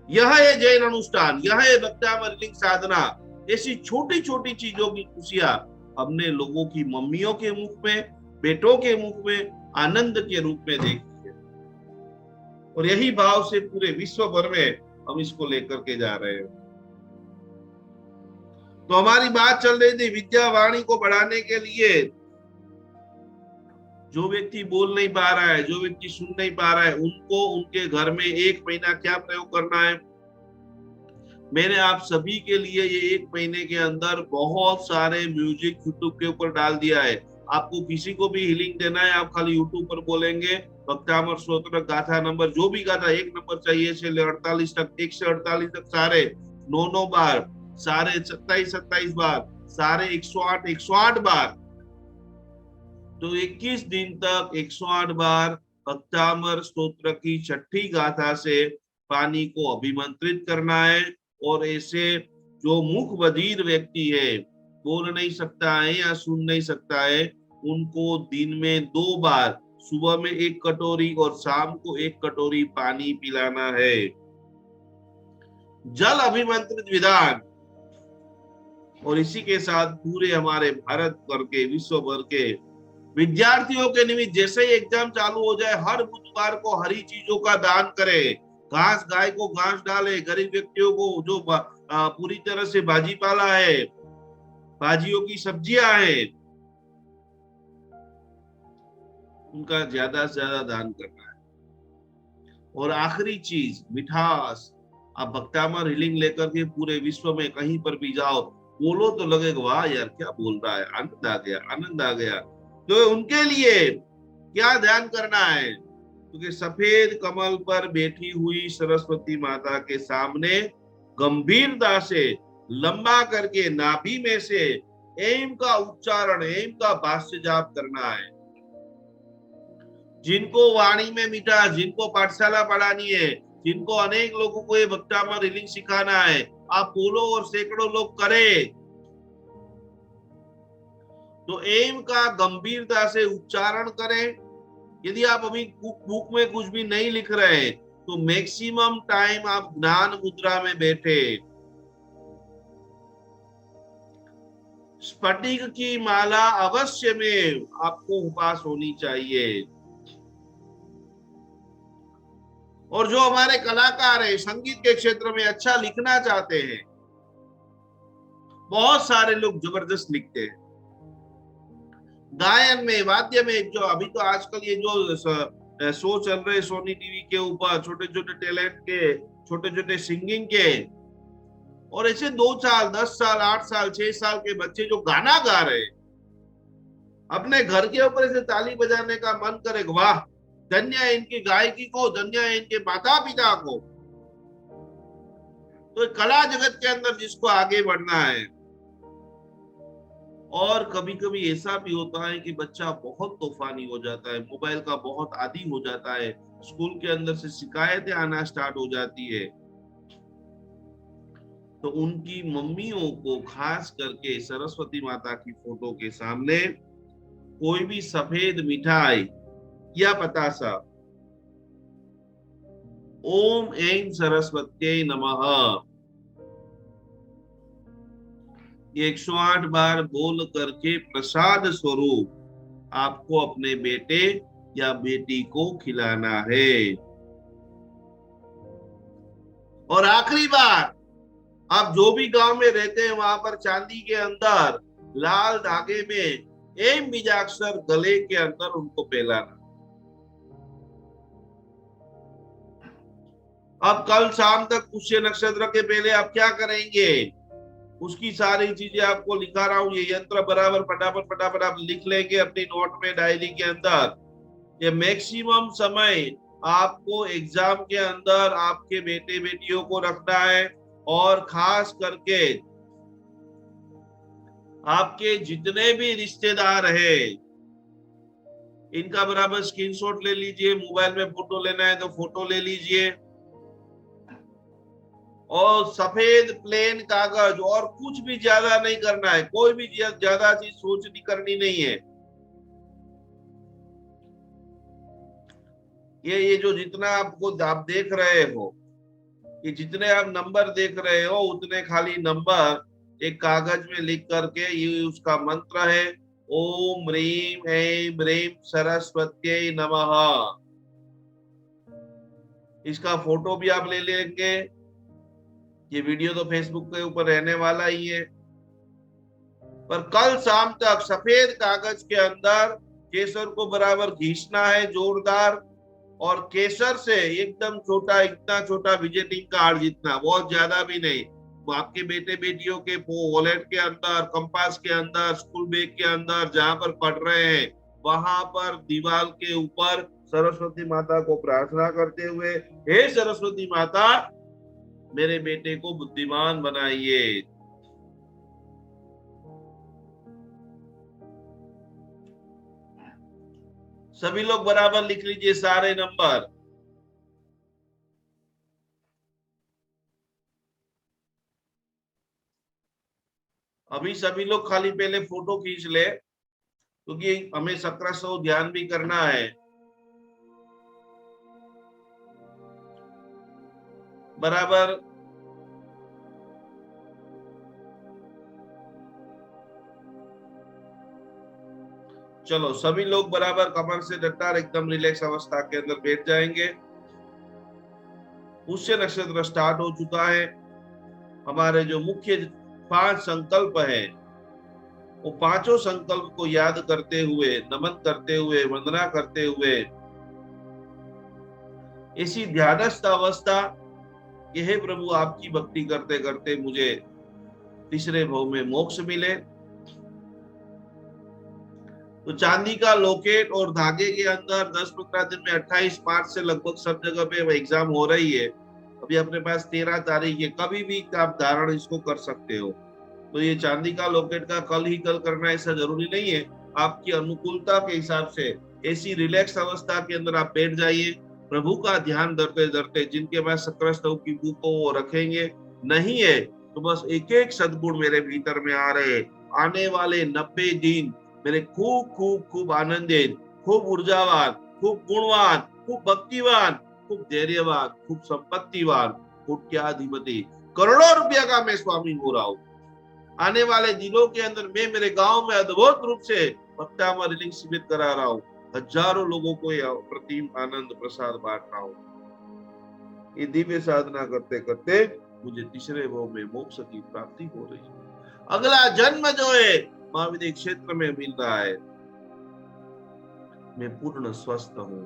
यह है जैन अनुष्ठान, यह है भक्तामृलिंग साधना। ऐसी छोटी छोटी चीजों की खुशियां हमने लोगों की मम्मियों के मुख में, बेटों के मुख में आनंद के रूप में देखी है, और यही भाव से पूरे विश्व भर में हम इसको लेकर के जा रहे हैं। तो हमारी बात चल रही थी विद्या वाणी को बढ़ाने के लिए। जो व्यक्ति बोल नहीं पा रहा है, जो व्यक्ति सुन नहीं पा रहा है, उनको उनके घर में 1 महीना क्या प्रयोग करना है। मैंने आप सभी के लिए ये 1 महीने के अंदर बहुत सारे म्यूजिक यूट्यूब के ऊपर डाल दिया है। आपको किसी को भी हीलिंग देना है, आप खाली यूट्यूब पर बोलेंगे भक्तामर स्तोत्र गाथा नंबर, जो भी गाथा 1 नंबर चाहिए से 48 तक, 1 से 48 तक सारे 9 बार, सारे 27 बार, सारे 108 बार, तो 21 दिन तक 108 बार भक्तामर स्तोत्र की छठी गाथा से पानी को अभिमंत्रित करना है। और ऐसे जो मुख बधिर व्यक्ति है, बोल नहीं सकता है या सुन नहीं सकता है, उनको दिन में 2 बार, सुबह में 1 कटोरी और शाम को 1 कटोरी पानी पिलाना है। जल अभिमंत्रित विधान। और इसी के साथ पूरे हमारे भारत भर के, विश्व भर के विद्यार्थियों के निमित्त जैसे ही एग्जाम चालू हो जाए, हर बुधवार को हरी चीजों का दान करे। घास, गाय को घास डाले, गरीब व्यक्तियों को जो पूरी तरह से भाजीपाला है, भाजियों की सब्जियां हैं, उनका ज्यादा से ज्यादा दान करना है। और आखिरी चीज मिठास। आप भक्तामर हीलिंग लेकर के पूरे विश्व में कहीं पर भी जाओ, बोलो तो लगेगा वाह यार क्या बोल रहा है, आनंद आ गया, आनंद आ गया। तो उनके लिए क्या ध्यान करना है, क्योंकि सफेद कमल पर बैठी हुई सरस्वती माता के सामने गंभीरता से लंबा करके नाभि में से एम का उच्चारण, एम का भाष्य जाप करना है। जिनको वाणी में मिठास, जिनको पाठशाला पढ़ानी है, जिनको अनेक लोगों को ये भक्तामर हीलिंग सिखाना है, आप बोलो और सैकड़ों लोग करें। तो एम का गंभीरता से उच्चारण करें। यदि आप अभी बुक में कुछ भी नहीं लिख रहे तो मैक्सिमम टाइम आप ज्ञान मुद्रा में बैठे। स्फटिक की माला अवश्य में आपको उपास होनी चाहिए। और जो हमारे कलाकार है, संगीत के क्षेत्र में अच्छा लिखना चाहते हैं, बहुत सारे लोग जबरदस्त लिखते हैं। गायन में, वाद्य में, जो अभी तो आजकल ये जो शो चल रहे सोनी टीवी के ऊपर, छोटे छोटे टैलेंट के, छोटे छोटे सिंगिंग के, और ऐसे 2 साल, 10 साल, 8 साल, 6 साल के बच्चे जो गाना गा रहे, अपने घर के ऊपर ऐसे ताली बजाने का मन करे, वाह धन्य है इनकी गायकी को, धन्य है इनके माता पिता को। तो कला जगत के अंदर जिसको आगे बढ़ना है। और कभी कभी ऐसा भी होता है कि बच्चा बहुत तूफानी हो जाता है, मोबाइल का बहुत आदी हो जाता है, स्कूल के अंदर से शिकायतें आना स्टार्ट हो जाती है। तो उनकी मम्मियों को खास करके सरस्वती माता की फोटो के सामने कोई भी सफेद मिठाई या पतासा, ओम ऐं सरस्वत्यै नमः, ये 108 बार बोल करके प्रसाद स्वरूप आपको अपने बेटे या बेटी को खिलाना है। और आखिरी बार, आप जो भी गांव में रहते हैं वहां पर चांदी के अंदर लाल धागे में एम बीजाक्षर गले के अंदर उनको पहलाना। अब कल शाम तक पुष्य नक्षत्र के पहले आप क्या करेंगे, उसकी सारी चीजें आपको लिखा रहा हूं। ये यंत्र बराबर फटाफट फटाफट आप लिख लेंगे अपनी नोट में, डायरी के अंदर। ये मैक्सिमम समय आपको एग्जाम के अंदर आपके बेटे बेटियों को रखना है, और खास करके आपके जितने भी रिश्तेदार हैं इनका बराबर स्क्रीनशॉट ले लीजिए। मोबाइल में फोटो लेना है तो फोटो ले लीजिए, और सफेद प्लेन कागज, और कुछ भी ज्यादा नहीं करना है, कोई भी ज्यादा चीज सोचनी करनी नहीं है। ये जो जितना आप देख रहे हो, ये जितने आप नंबर देख रहे हो, उतने खाली नंबर एक कागज में लिख करके, ये उसका मंत्र है, ओम ह्रीम ऐं ह्रीम सरस्वत्यै नमः। इसका फोटो भी आप ले लेंगे। ये वीडियो तो फेसबुक के ऊपर रहने वाला ही है, पर कल शाम तक सफेद कागज के अंदर केसर को बराबर घिसना है जोरदार, और केसर से एकदम छोटा, इतना छोटा विजिटिंग कार्ड जितना, बहुत ज्यादा भी नहीं, आपके बेटे बेटियों के वॉलेट के अंदर, कंपास के अंदर, स्कूल बैग के अंदर, जहां पर पढ़ रहे हैं वहां पर दीवार के ऊपर सरस्वती माता को प्रार्थना करते हुए, हे सरस्वती माता मेरे बेटे को बुद्धिमान बनाइए। सभी लोग बराबर लिख लीजिए सारे नंबर। अभी सभी लोग खाली पहले फोटो खींच ले, क्योंकि हमें 1700 ध्यान भी करना है। बराबर चलो, सभी लोग बराबर कमर से डटार एकदम रिलैक्स अवस्था के अंदर बैठ जाएंगे। पुष्य नक्षत्र स्टार्ट हो चुका है। हमारे जो मुख्य 5 संकल्प है, वो पांचों संकल्प को याद करते हुए, नमन करते हुए, वंदना करते हुए, ऐसी ध्यानस्थ अवस्था कि हे प्रभु आपकी भक्ति करते करते मुझे तीसरे भाव में मोक्ष मिले। तो चांदी का लॉकेट और धागे के अंदर 10-15 दिन में 28 मार्च से लगभग सब जगह पे एग्जाम हो रही है। अभी अपने पास 13 तारीख है, कभी भी आप धारण इसको कर सकते हो। तो ये चांदी का लॉकेट का कल करना ऐसा जरूरी नहीं है, आपकी अनुकूलता के हिसाब से ऐसी रिलैक्स अवस्था के अंदर आप बैठ जाइए, प्रभु का ध्यान करते करते। जिनके पास सक्र की बुक को वो रखेंगे, नहीं है तो बस एक एक सद्गुण मेरे भीतर में आ रहे, आने वाले 90 दिन मेरे खूब खूब खूब आनंदित, खूब ऊर्जावान, खूब गुणवान, खूब भक्तिवान, खूब धैर्यवान, खूब संपत्तिवान, कोट्याधिपति, करोड़ों रुपया का मैं स्वामी हो रहा हूँ। आने वाले दिनों के अंदर मैं मेरे गांव में अद्भुत रूप से भक्तामय रीडिंग शिविर करा रहा हूँ, हजारों लोगों को यह प्रतिम आनंद प्रसाद बांट रहा हूँ। ये दिव्य साधना करते करते मुझे तीसरे भाव में मोक्ष की प्राप्ति हो रही है। अगला जन्म जो है महाविद्य क्षेत्र में मिल रहा है। मैं पूर्ण स्वस्थ हूँ।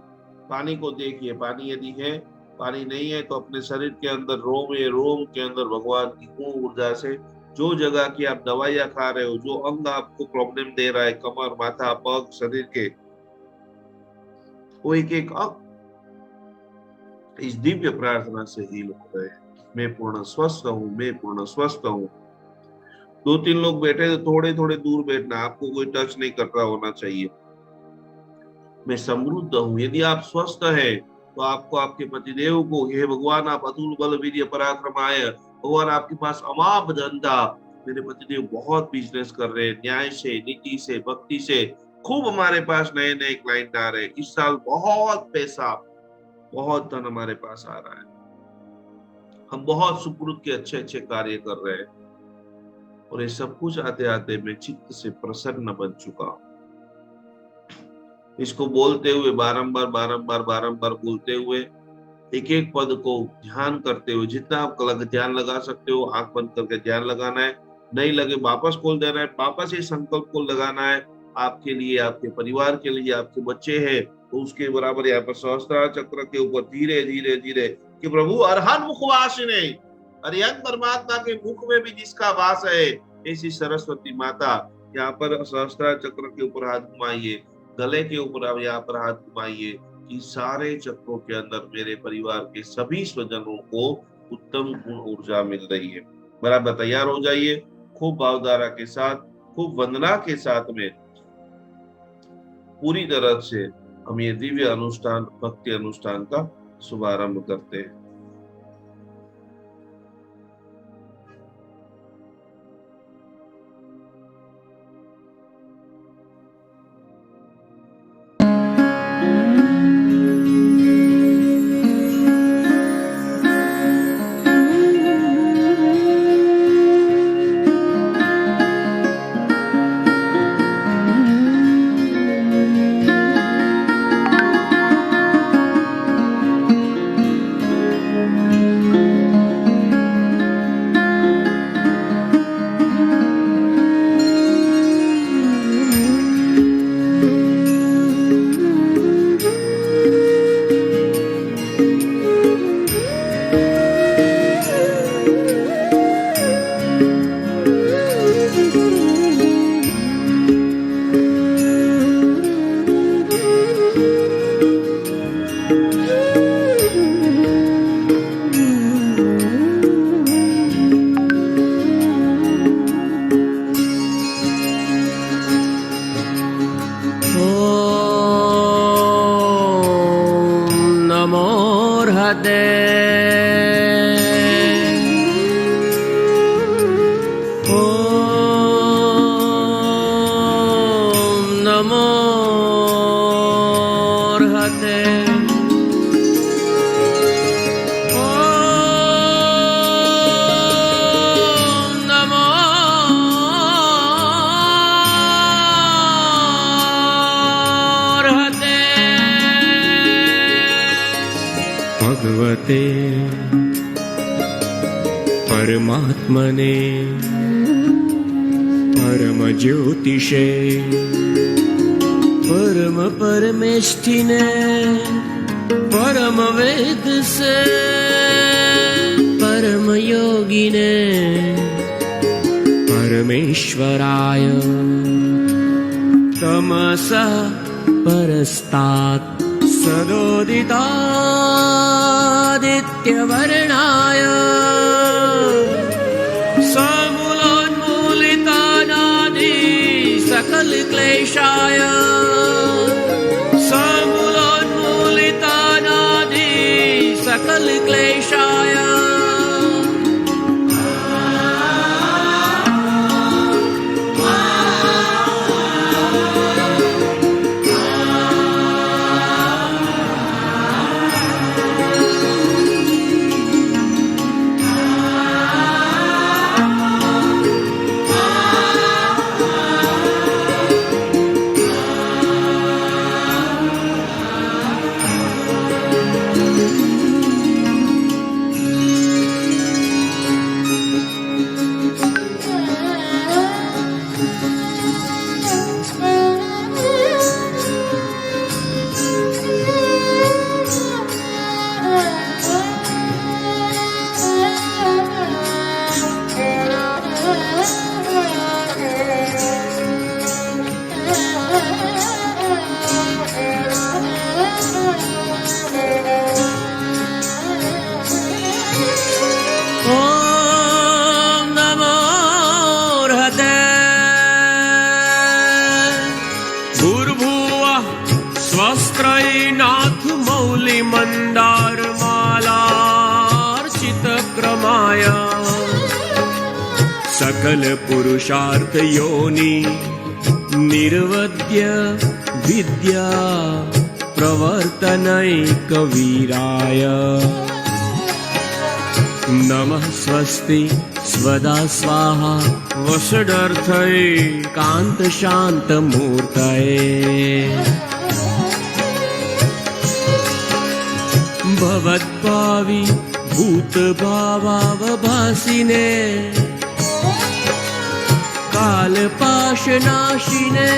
पानी को देखिए, पानी यदि है, पानी नहीं है तो अपने शरीर के अंदर रोम है, रोम के अंदर भगवान की पूर्ण ऊर्जा से जो जगह की आप दवाइयां खा रहे हो, जो अंग आपको प्रॉब्लम दे रहा है, कमर, माथा, पग, शरीर के, वो एक एक अंग इस दिव्य प्रार्थना से हील हो रहे हैं। मैं पूर्ण स्वस्थ हूँ, मैं पूर्ण स्वस्थ हूँ। 2-3 लोग बैठे तो थोड़े थोड़े दूर बैठना, आपको कोई टच नहीं कर रहा होना चाहिए। मैं समृद्ध हूँ। यदि आप स्वस्थ है तो आपको आपके पतिदेव को, हे भगवान आप अतुल बल वीर्य पराक्रम आय, भगवान आपके पास अमाप धंधा, मेरे पतिदेव बहुत बिजनेस कर रहे हैं, न्याय से, नीति से, भक्ति से, खूब हमारे पास नए नए क्लाइंट आ रहे हैं। इस साल बहुत पैसा, बहुत धन हमारे पास आ रहा है। हम बहुत सुपुरुष के अच्छे अच्छे कार्य कर रहे हैं, और ये सब कुछ आते आते मैं चित्त से प्रसन्न बन चुका हूं। इसको बोलते हुए बारंबार बारंबार बारंबार बोलते हुए, एक एक पद को ध्यान करते हुए, जितना आप ध्यान लगा सकते हो आंख बंद करके ध्यान लगाना है, नहीं लगे वापस खोल देना है, वापस ये संकल्प को लगाना है, आपके लिए, आपके परिवार के लिए, आपके बच्चे हैं तो उसके बराबर यहाँ पर सहस्त्रार चक्र के ऊपर धीरे धीरे धीरे कि प्रभु अरहन मुखवासिने, अरिहंत परमात्मा के मुख में भी जिसका वास है, ऐसी सरस्वती माता यहाँ पर सहस्त्रार चक्र के ऊपर हाथ घुमाइए, गले के ऊपर आप यहाँ पर हाथ घुमाइए कि सारे चक्रों के अंदर मेरे परिवार के सभी स्वजनों को उत्तम गुण ऊर्जा मिल रही है। बराबर तैयार हो जाइए, खूब भावधारा के साथ, खूब वंदना के साथ में पूरी तरह से हम ये दिव्य अनुष्ठान, भक्ति अनुष्ठान का शुभारंभ करते हैं। भगवते परमात्मने परम ज्योतिषे परम परमेष्ठिने परम वेद से परम योगिने परमेश्वराय तमसः परस्तात् सदोदितादित्यवर्णाय समूलोन्मूलितानादि सकल क्लेशाय समूलोन्मूलितानादि सकल क्लेशाय स्वस्त्रैनाथ मौलि मंदार मालार्चित क्रमाय सकल पुरुषार्थ योनि निर्वद्य विद्या प्रवर्तनैक वीराय नमः स्वस्ति स्वदा स्वाहा वषडर्थये कांत शांत मूर्तये भवद्भावी भूत भावावभासिने काल पाश पाशनाशिने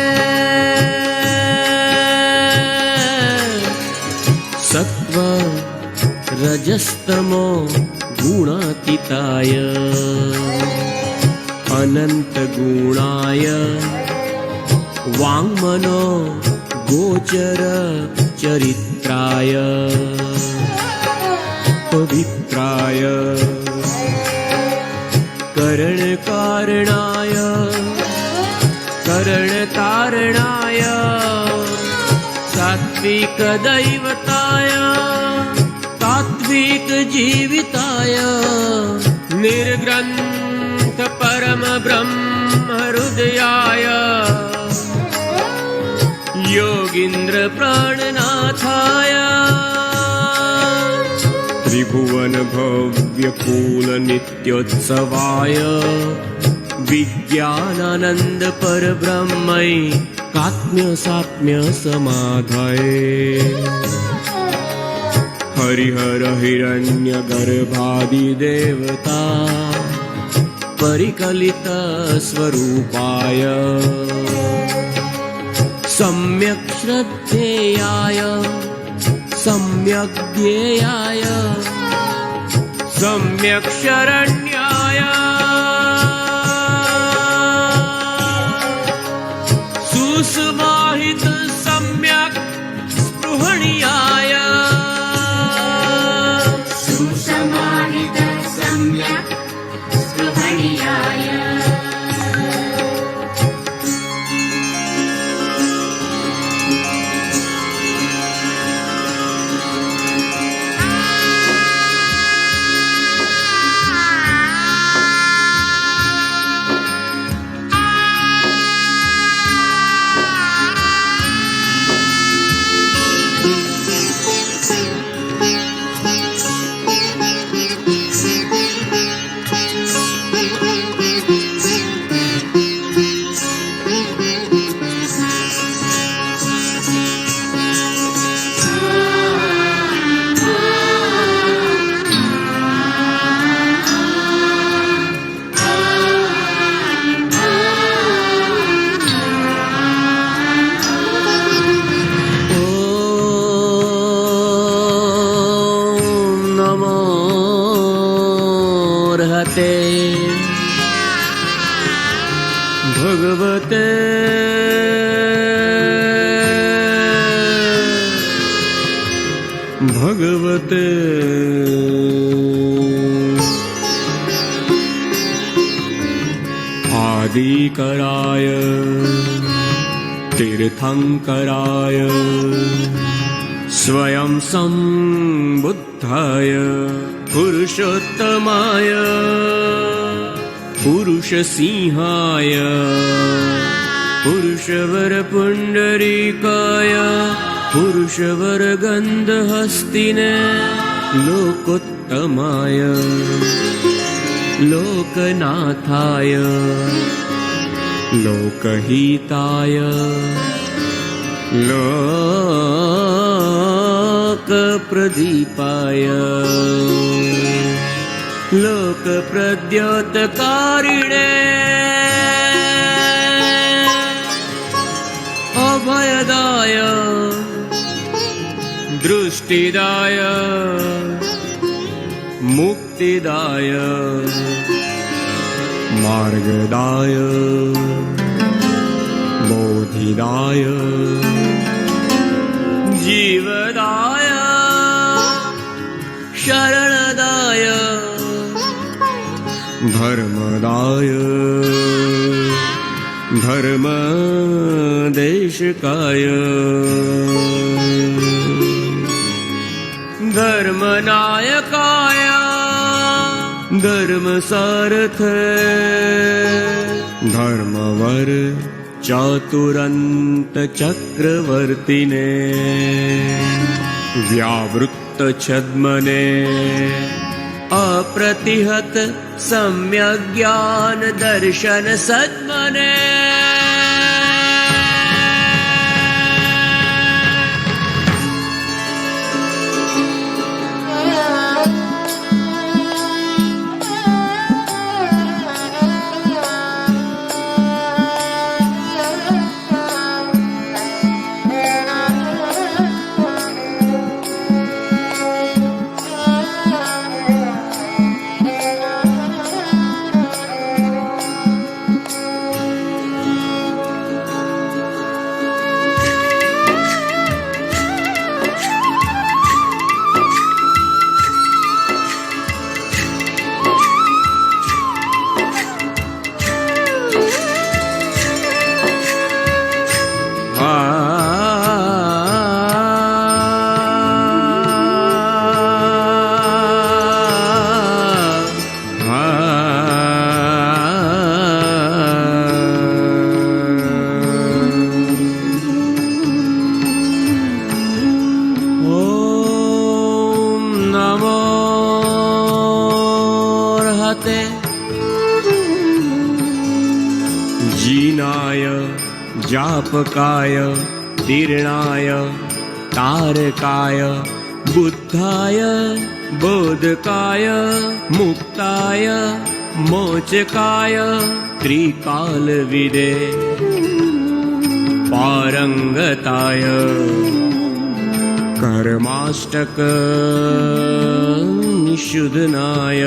सत्व रजस्तमो गुणातीताय अनंत गुणाय वाङ्मनो गोचर चरित्राय पवित्राय करणकारणाय करणतारणाय सात्विक दैवताय तात्विक जीविताय निर्ग्रंथ परम ब्रह्म हृदयाय योगीन्द्र प्राणनाथाय त्रिभुवन भव्य कूल नित्योत्सवाय विज्ञानानंद परब्रह्मै कात्म्य सात्म्य समाधाय हरिहर हिरण्य गर्भादि देवता परिकलित स्वरूपाय सम्यक् श्रद्धेयाय सम्यक् ज्ञेयाय सम्यक् शरण्याय सुसमाहित सम्यक् स्पृहणीयाय सुसमाहित सम्यक् स्पृहणीयाय भगवते भगवते आदिकराय तीर्थंकराय स्वयं संबुद्धाय पुरुषोत्तमाय पुरुषसिंहाय पुरुषवर पुंडरीकाय पुरुषवर गंधहस्तिने लोकोत्तमाय लोकनाथाय लोकहिताय लोकप्रदीपाय लोकप्रद्योतकारिणे अभयदाय दृष्टिदाय मुक्तिदाय मार्गदाय बोधिदाय जीवदाय शरणदाय धर्मदाय धर्मदेशकाय धर्मनायकाय धर्मसारथे धर्मवर चातुरंत चक्रवर्तिने व्यावृत्त छद्मने अप्रतिहत सम्यक् ज्ञान दर्शन सद्मने हीनाय जापकाय तीर्णाय तारकाय बुद्धाय बोधकाय मुक्ताय मोचकाय त्रिकालविदे पारंगताय कर्माष्टक निषुधनाय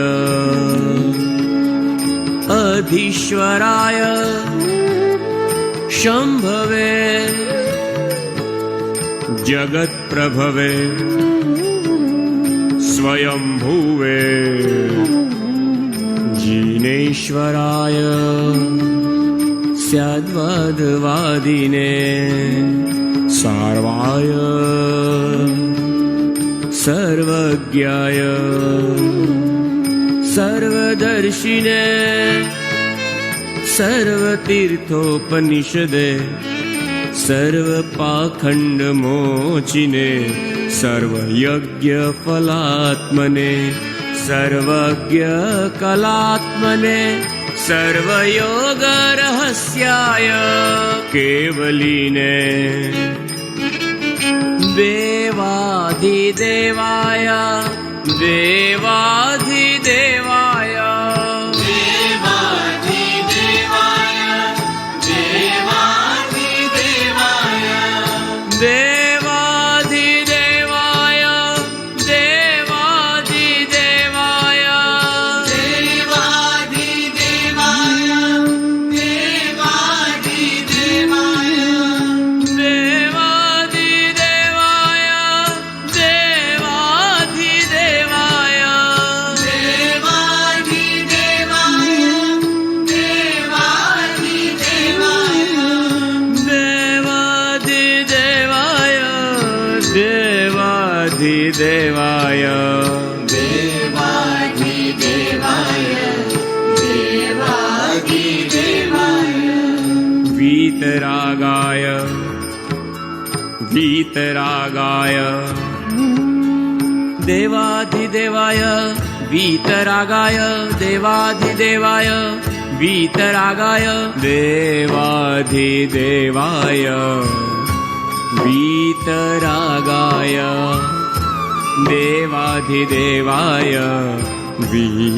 अधीश्वराय शंभवे जगत्प्रभवे स्वयंभुवे जिनेश्वराय स्याद्वादवादिने सार्वाय सर्वज्ञाय सर्वदर्शिने सर्वतीर्थोपनिषदे सर्वपाखण्डमोचिने सर्वयज्ञफलात्मने सर्वज्ञकलात्मने सर्वयोगरहस्याय केवलिने देवाधिदेवाय देवाधिदेवाय देवाधिदेवाय देवाधिदेवाय देवाधिदेवाय वीतरागाय वीतरागाय देवाधिदेवाय वीतरागाय देवाधिदेवाय वीतरागाय देवाधिदेवाय वीतरागाय देवाधिदेवाय वीतरागाय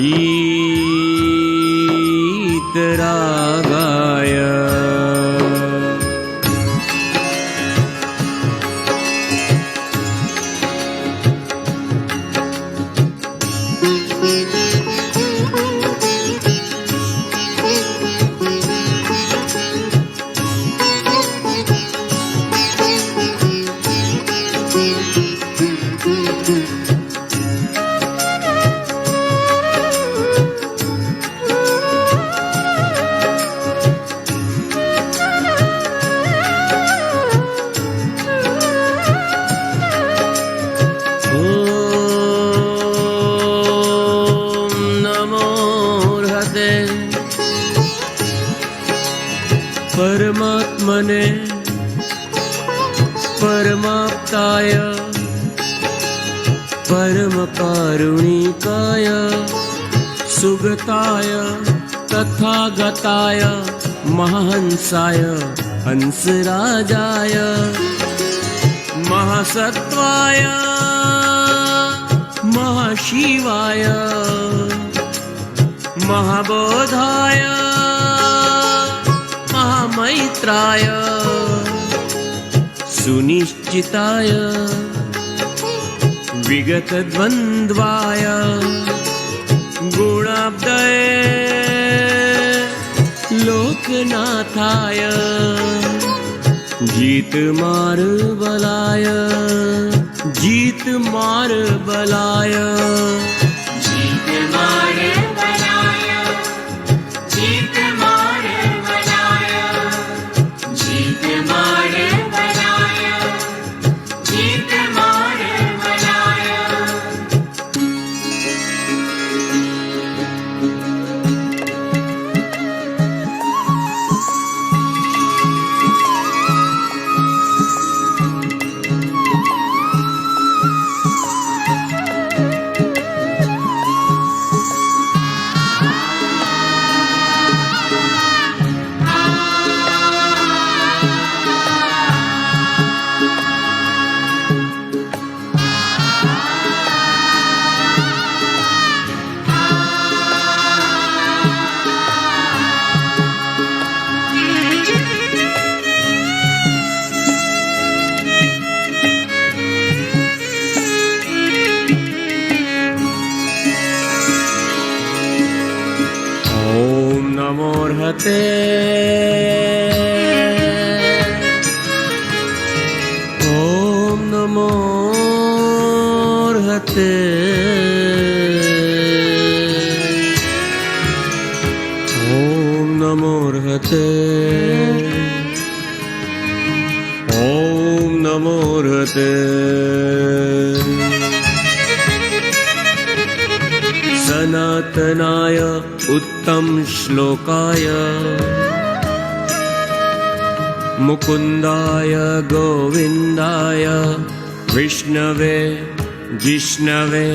परमात्मने परमाप्ताय परमकारुणिकाय सुगताय तथागताय महाहंसाय हंसराजाय महासत्वाय महाशिवाय महाबोधाय महामैत्राय सुनिश्चिताय विगतद्वन्द्वाय गुणाब्दये लोकनाथाय जीत मार बलाय जीत मार बलाय जीत मार बलाय जीत मार बलाय जीत मार बलाय जीत मार बलाय नमोर्हते ॐ नमोर्हते ॐ नमोर्हते ॐ नमोर्हते सनातनाय उत्तम श्लोकाय मुकुन्दाय गोविन्दाय विष्णवे जिष्णवे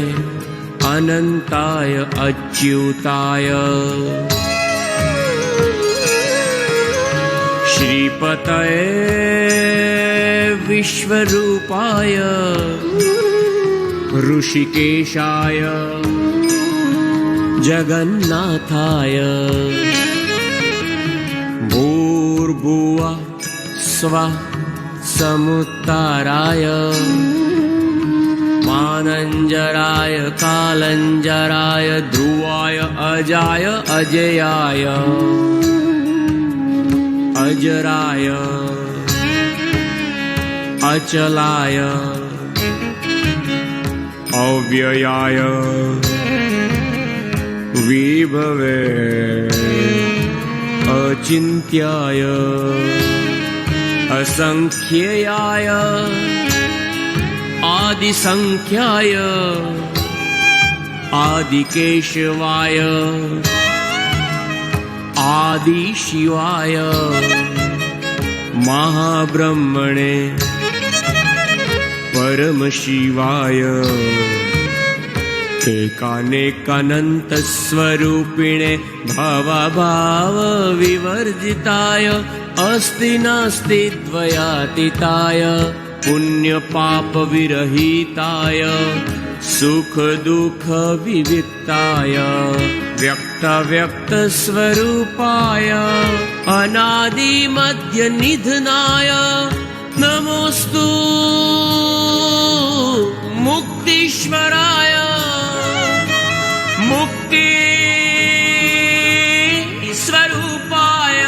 अनन्ताय अच्युताय श्रीपतये विश्वरूपाय ऋषिकेशाय जगन्नाथाय भूर्भुवः स्वः समुत्तराय मानञ्जराय कालञ्जराय ध्रुवाय अजाय अजेयाय अजराय अचलाय अव्ययाय विभवे अचिन्त्याय असंख्येयाय आदिसंख्याय आदिकेशवाय आदिशिवाय महाब्रह्मणे परमशिवाय एकानेकानन्तस्वरूपिणे भवभावविवर्जिताय अस्ति नास्ति द्वयातीताय पुण्यपापविरहिताय सुखदुःखविविक्ताय व्यक्तव्यक्तस्वरूपाय अनादिमध्यनिधनाय नमोस्तु मुक्तीश्वराय मुक्ति स्वरूपाय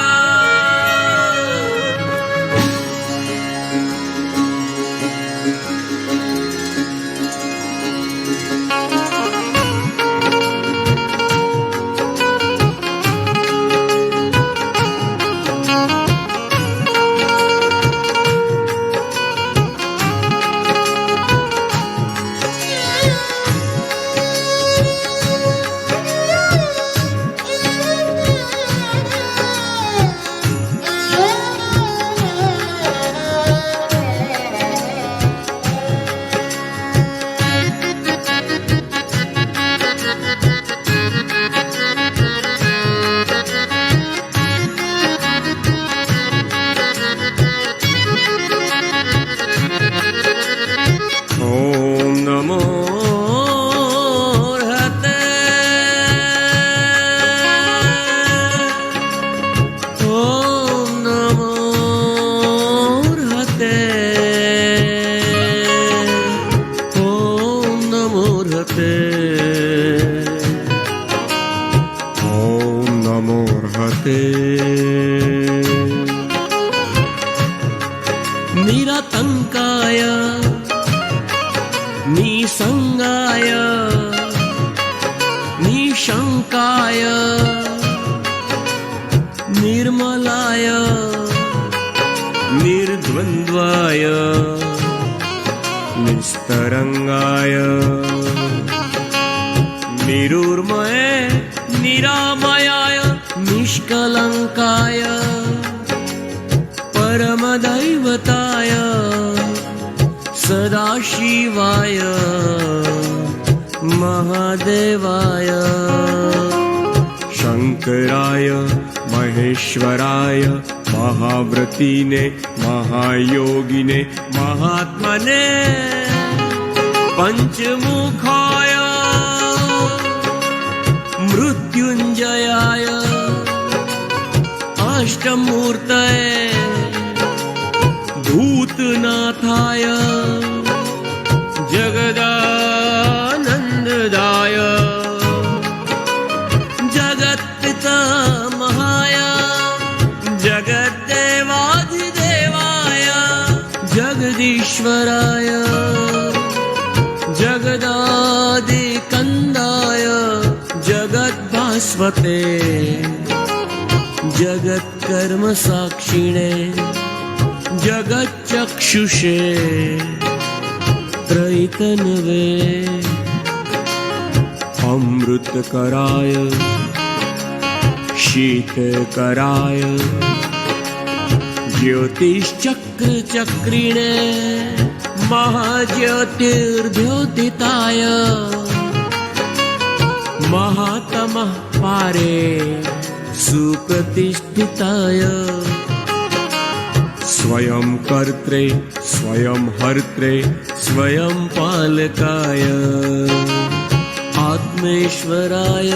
निरातंकाय निसंगाय निशंकाय निर्मलाय निर्द्वन्द्वाय निस्तरंगाय निरुर्मये निरामयाय निष्कलंकाय परमदैवताय सदाशिवाय महादेवाय शंकराय महेश्वराय महाव्रतीने महायोगिने महात्मने पंचमुखाय मृत्युंजयाय अष्टमूर्तये भूतनाथाय जगदानंददाय जगत्पितामहाय जगदीश्वराय जगदादिकन्दाय जगद्भास्वते जगत्कर्मसाक्षिणे जगच्चक्षुषे त्रैतन्वे अमृतकराय शीतकराय ज्योतिश्चक्रचक्रिणे महाज्योतिर्द्योतिताय महातमः पारे सुप्रतिष्ठिताय स्वयं कर्त्रे स्वयं हर्त्रे स्वयं पालकाय आत्मेश्वराय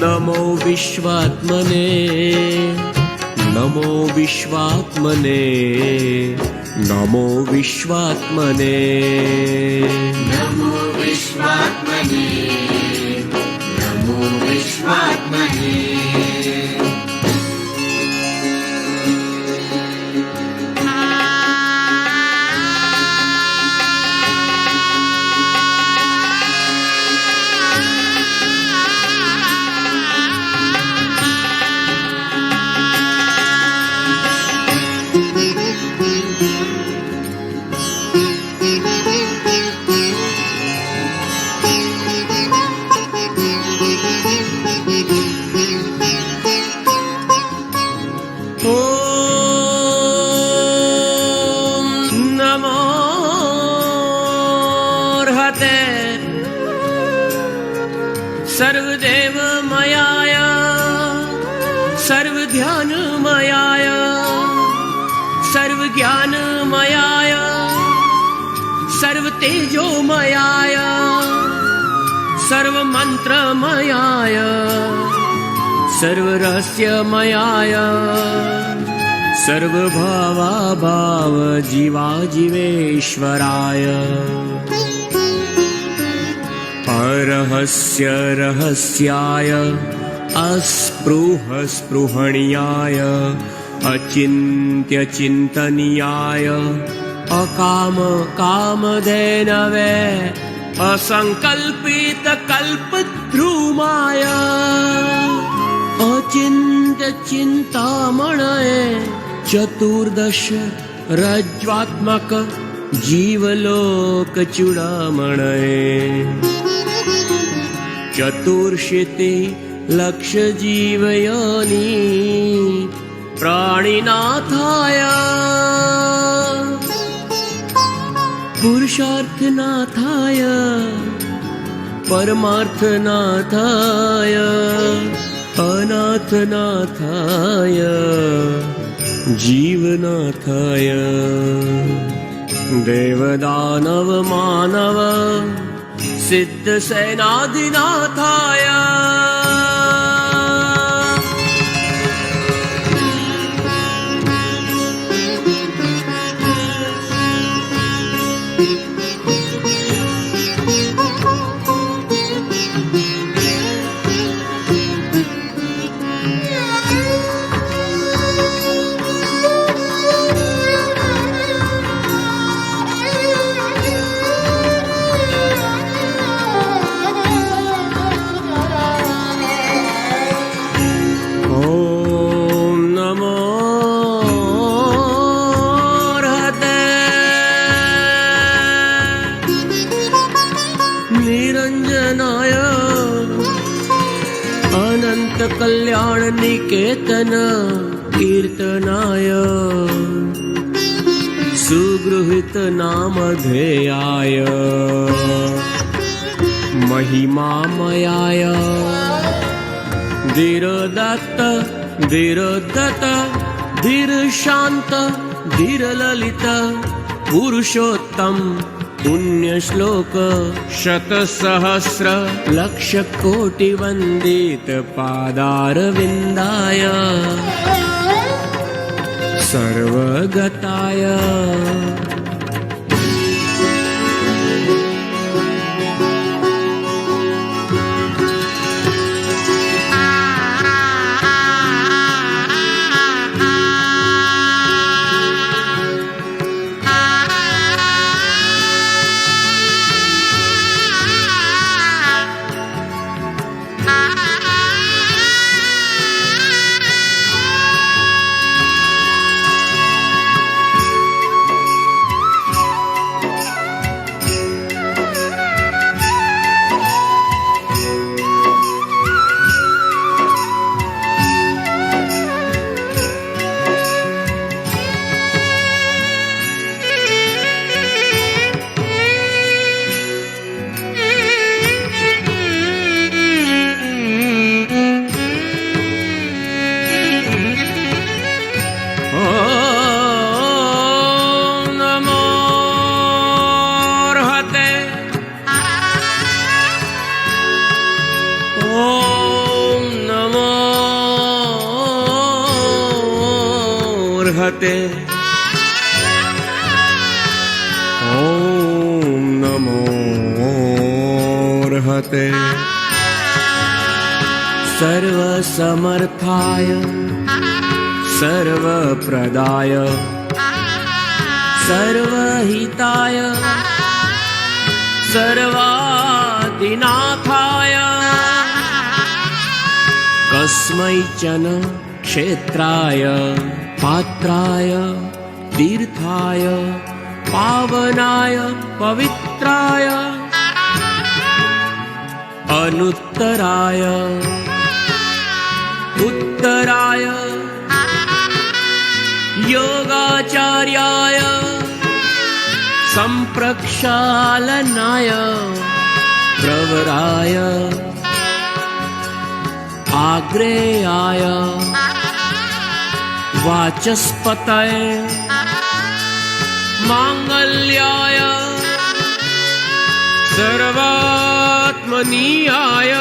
नमो विश्वात्मने नमो विश्वात्मने नमो विश्वात्मने नमो विश्वात्मने नमो विश्वात्मने सर्वदेवमयाय सर्वध्यानमयाय सर्वज्ञानमयाय सर्वतेजोमयाय सर्वमन्त्रमयाय सर्वरहस्यमयाय सर्वभावाभाव जीवाजीवेश्वराय अरहस्य रहस्याय अस्पृहस्पृहणीयाय अचिन्त्यचिन्तनीयाय अकाम कामधेनवे असङ्कल्पितकल्पद्रुमाय अचिन्त्यचिन्तामणये चतुर्दश रज्ज्वात्मक जीवलोकचूडामणये चतुर्शीति लक्ष जीवयानी प्राणिनाथाय पुरुषार्थनाथाय परमार्थनाथाय अनाथनाथाय जीवनाथाय देवदानव मानव सिद्धसेनाधिनाथाय निरंजनाय अनंत कल्याण निकेतन कीर्तनाय सुगृहित नामधेयाय महिमामयाय धीरदत्त धीरोद्धत धीरशांत धीरललित पुरुषोत्तम पुण्यश्लोक शतसहस्र लक्ष कोटि वंदित पादारविंदाय सर्वगताय नमोऽर्हते ॐ नमोऽर्हते सर्वसमर्थाय सर्वप्रदाय सर्वहिताय सर्वादिनाथाय कस्मैचन क्षेत्राय पात्राय तीर्थाय पावनाय पवित्राय अनुत्तराय उत्तराय योगाचार्याय संप्रक्षालनाय प्रवराय आग्रेयाय वाचस्पतये मांगल्याय सर्वात्मनीयाय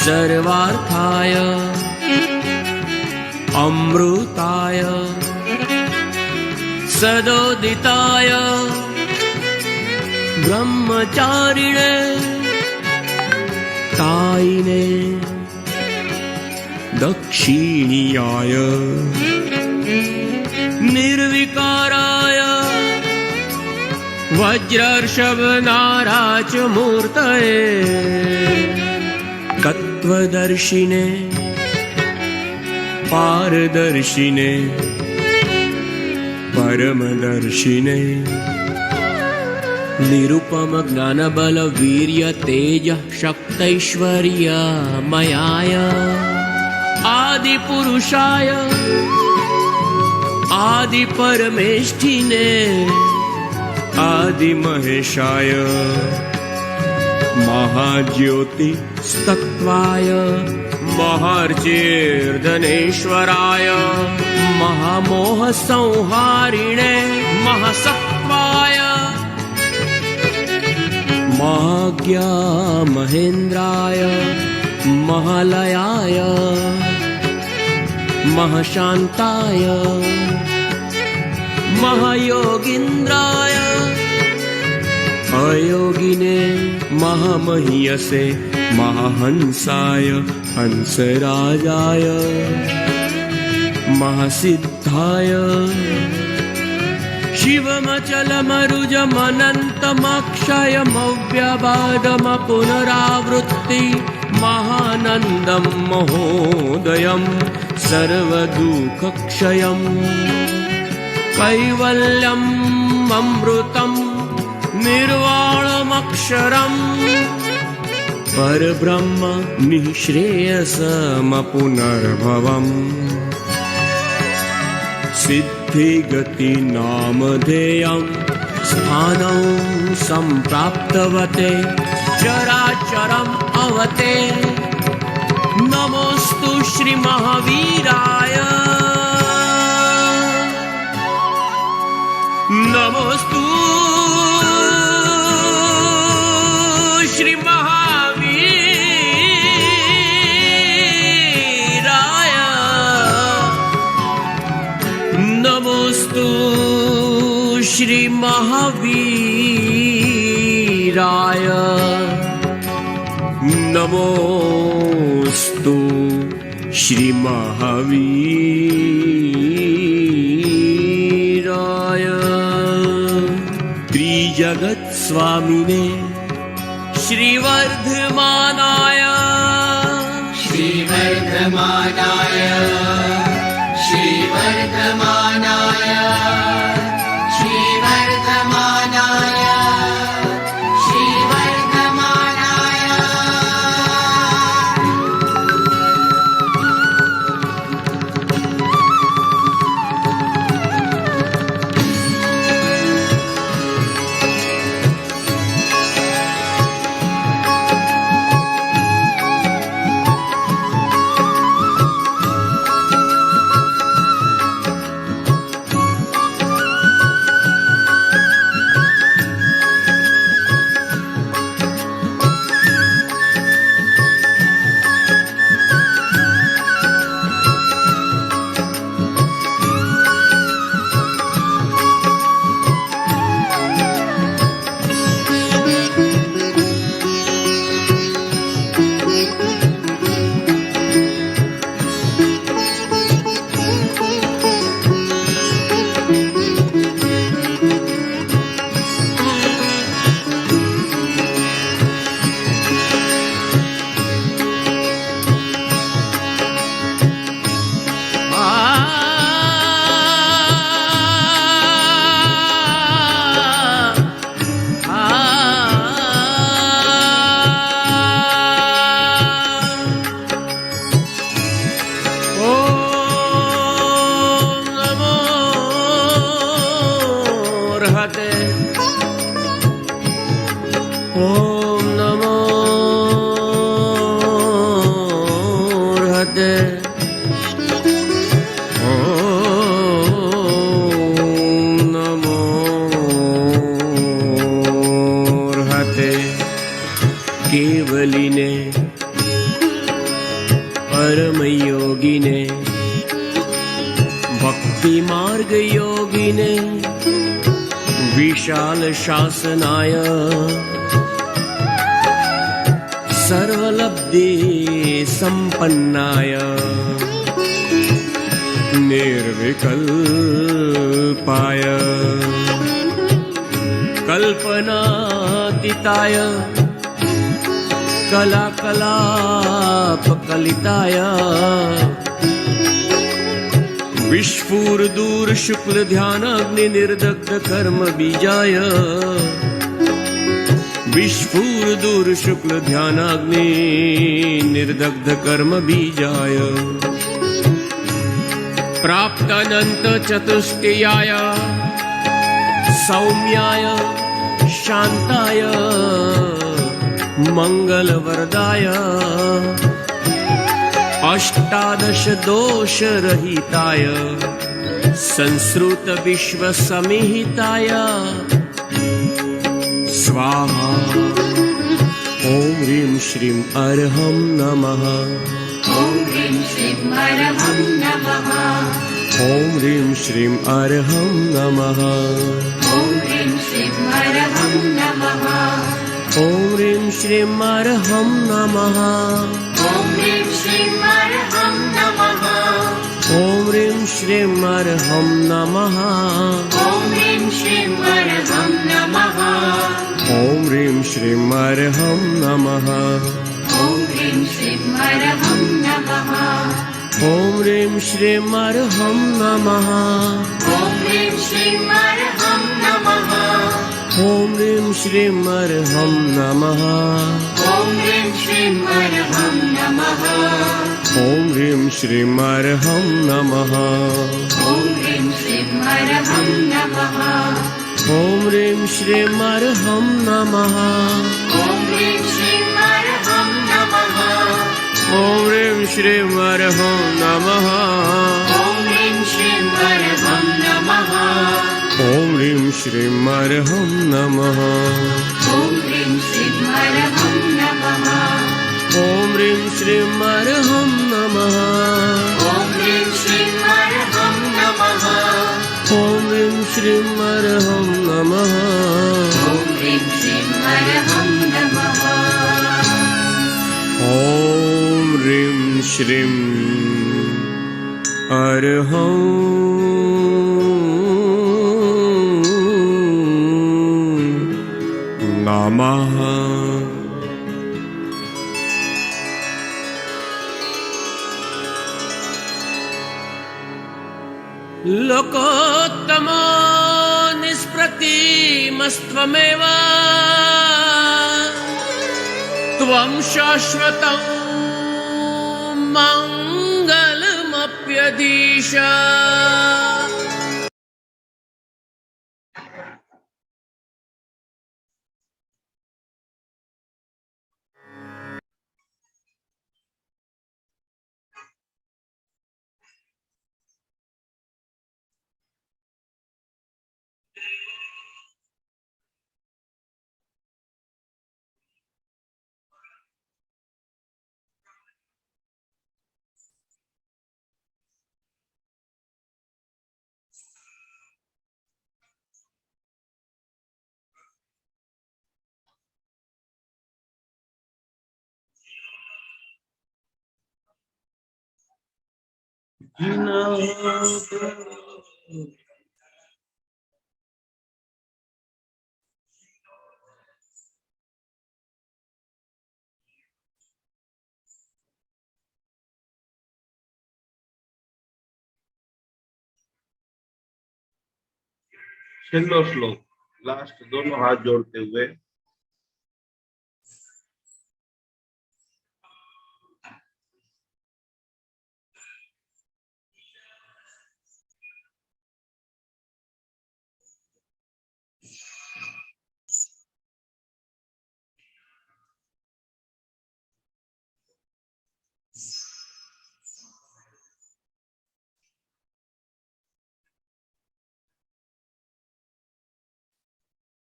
सर्वार्थाय अमृताय सदोदिताय ब्रह्मचारिणे तायिने दक्षिणीयाय निर्विकाराय वज्रर्षभनाराच मूर्तये तत्वदर्शिने पारदर्शिने परमदर्शिने निरुपम ज्ञानबल वीर्य तेज शक्तैश्वर्यमयाय आदिपुरुषाय आदिपरमेष्ठिने आदिमहेशाय महाज्योतिस्तत्त्वाय महार्चिर्धनेश्वराय महामोहसंहारिणे महासत्त्वाय महाज्ञा महेन्द्राय महालयाय महाशान्ताय महायोगीन्द्राय अयोगिने महामहीयसे महाहंसाय हंसराजाय महासिद्धाय शिवमचलमरुजमनन्तमक्षयमव्यबादम पुनरावृत्ति महानन्दं महोदयं सर्वदुःखक्षयं कैवल्यम् अमृतम् निर्वाणमक्षरम् परब्रह्म निःश्रेयसमपुनर्भवम् सिद्धिगतिनामधेयं स्थानं सम्प्राप्तवते चराचरम् अवते नमोस्तु श्रीमहावीराय नमोस्तु श्रीमहावीराय नमोस्तु श्रीमहावीराय नमोस्तु श्रीमहावीराय त्रिजगत्स्वामिने श्रीवर्धमानाय श्रीवर्धमानाय श्रीवर्धमानाय श्रीवर्धमानाय श्रीवर्धमानाय परम योगिने भक्ति मार्ग योगिने विशाल शासनाय सर्वलब्धि संपन्नाय निर्विकल्पाय कल्पनातीताय कलाकलापकलिताय विस्फुरदूर शुक्ल ध्यानाग्नि निर्दग्ध कर्म बीजाय विस्फुरदूर शुक्ल ध्यानाग्नि निर्दग्ध कर्म बीजाय प्राप्तानंत चतुष्टयाय सौम्याय शांताय मंगलवरदाय अष्टादश दोष रहिताय संस्कृत विश्व समिहिताय स्वाहा। ओम ह्रीं श्रीं अर्हं नमः। ॐ ह्रीं श्रीं अर्हं नमः। ओम ह्रीं श्रीं अर्हं नमः। ॐ ह्रीं श्रीं अर्हं नमः। ओम ह्रीं श्रीं अर्हं नमः। ॐ ह्रीं श्रीं अर्हं नमः। ओम ह्रीं श्रीं अर्हं नमः। ॐ ह्रीं श्रीं अर्हं नमः। ओम ह्रीं श्रीं अर्हं नमः। ॐ ह्रीं श्रीं अर्हं नमः। ओम ह्रीं श्रीं अर्हं नमः। ॐ ह्रीं श्रीं अर्हं नमः। ओम ह्रीं श्रीं अर्हं नमः। ॐ ह्रीं श्रीं अर्हं नमः। ओम ह्रीं श्रीं अर्हं नमः। ॐ ह्रीं श्रीं अर्हं नमः। ओम ह्रीं श्रीं अर्हं नमः। ॐ ह्रीं श्रीं अर्हं नमः। ओम ह्रीं श्रीं अर्हं नमः। ॐ ह्रीं श्रीं अर्हं नमः। ओम ह्रीं श्रीं अर्हं नमः। ॐ ह्रीं श्रीं अर्हं नमः। ओम ह्रीं श्रीं अर्हं नमः। ॐ ह्रीं श्रीं अर्हं नमः। ओम ह्रीं श्रीं अर्हं नमः। ॐ ह्रीं श्रीं अर्हं नमः। ओम ह्रीं श्रीं अर्हं नमः। लोकोत्तमो निष्प्रतिमस्त्वमेव त्वं शाश्वतं मङ्गलमप्यधीश। छेल्लो श्लोक, लास्ट दोनों हाथ जोड़ते हुए।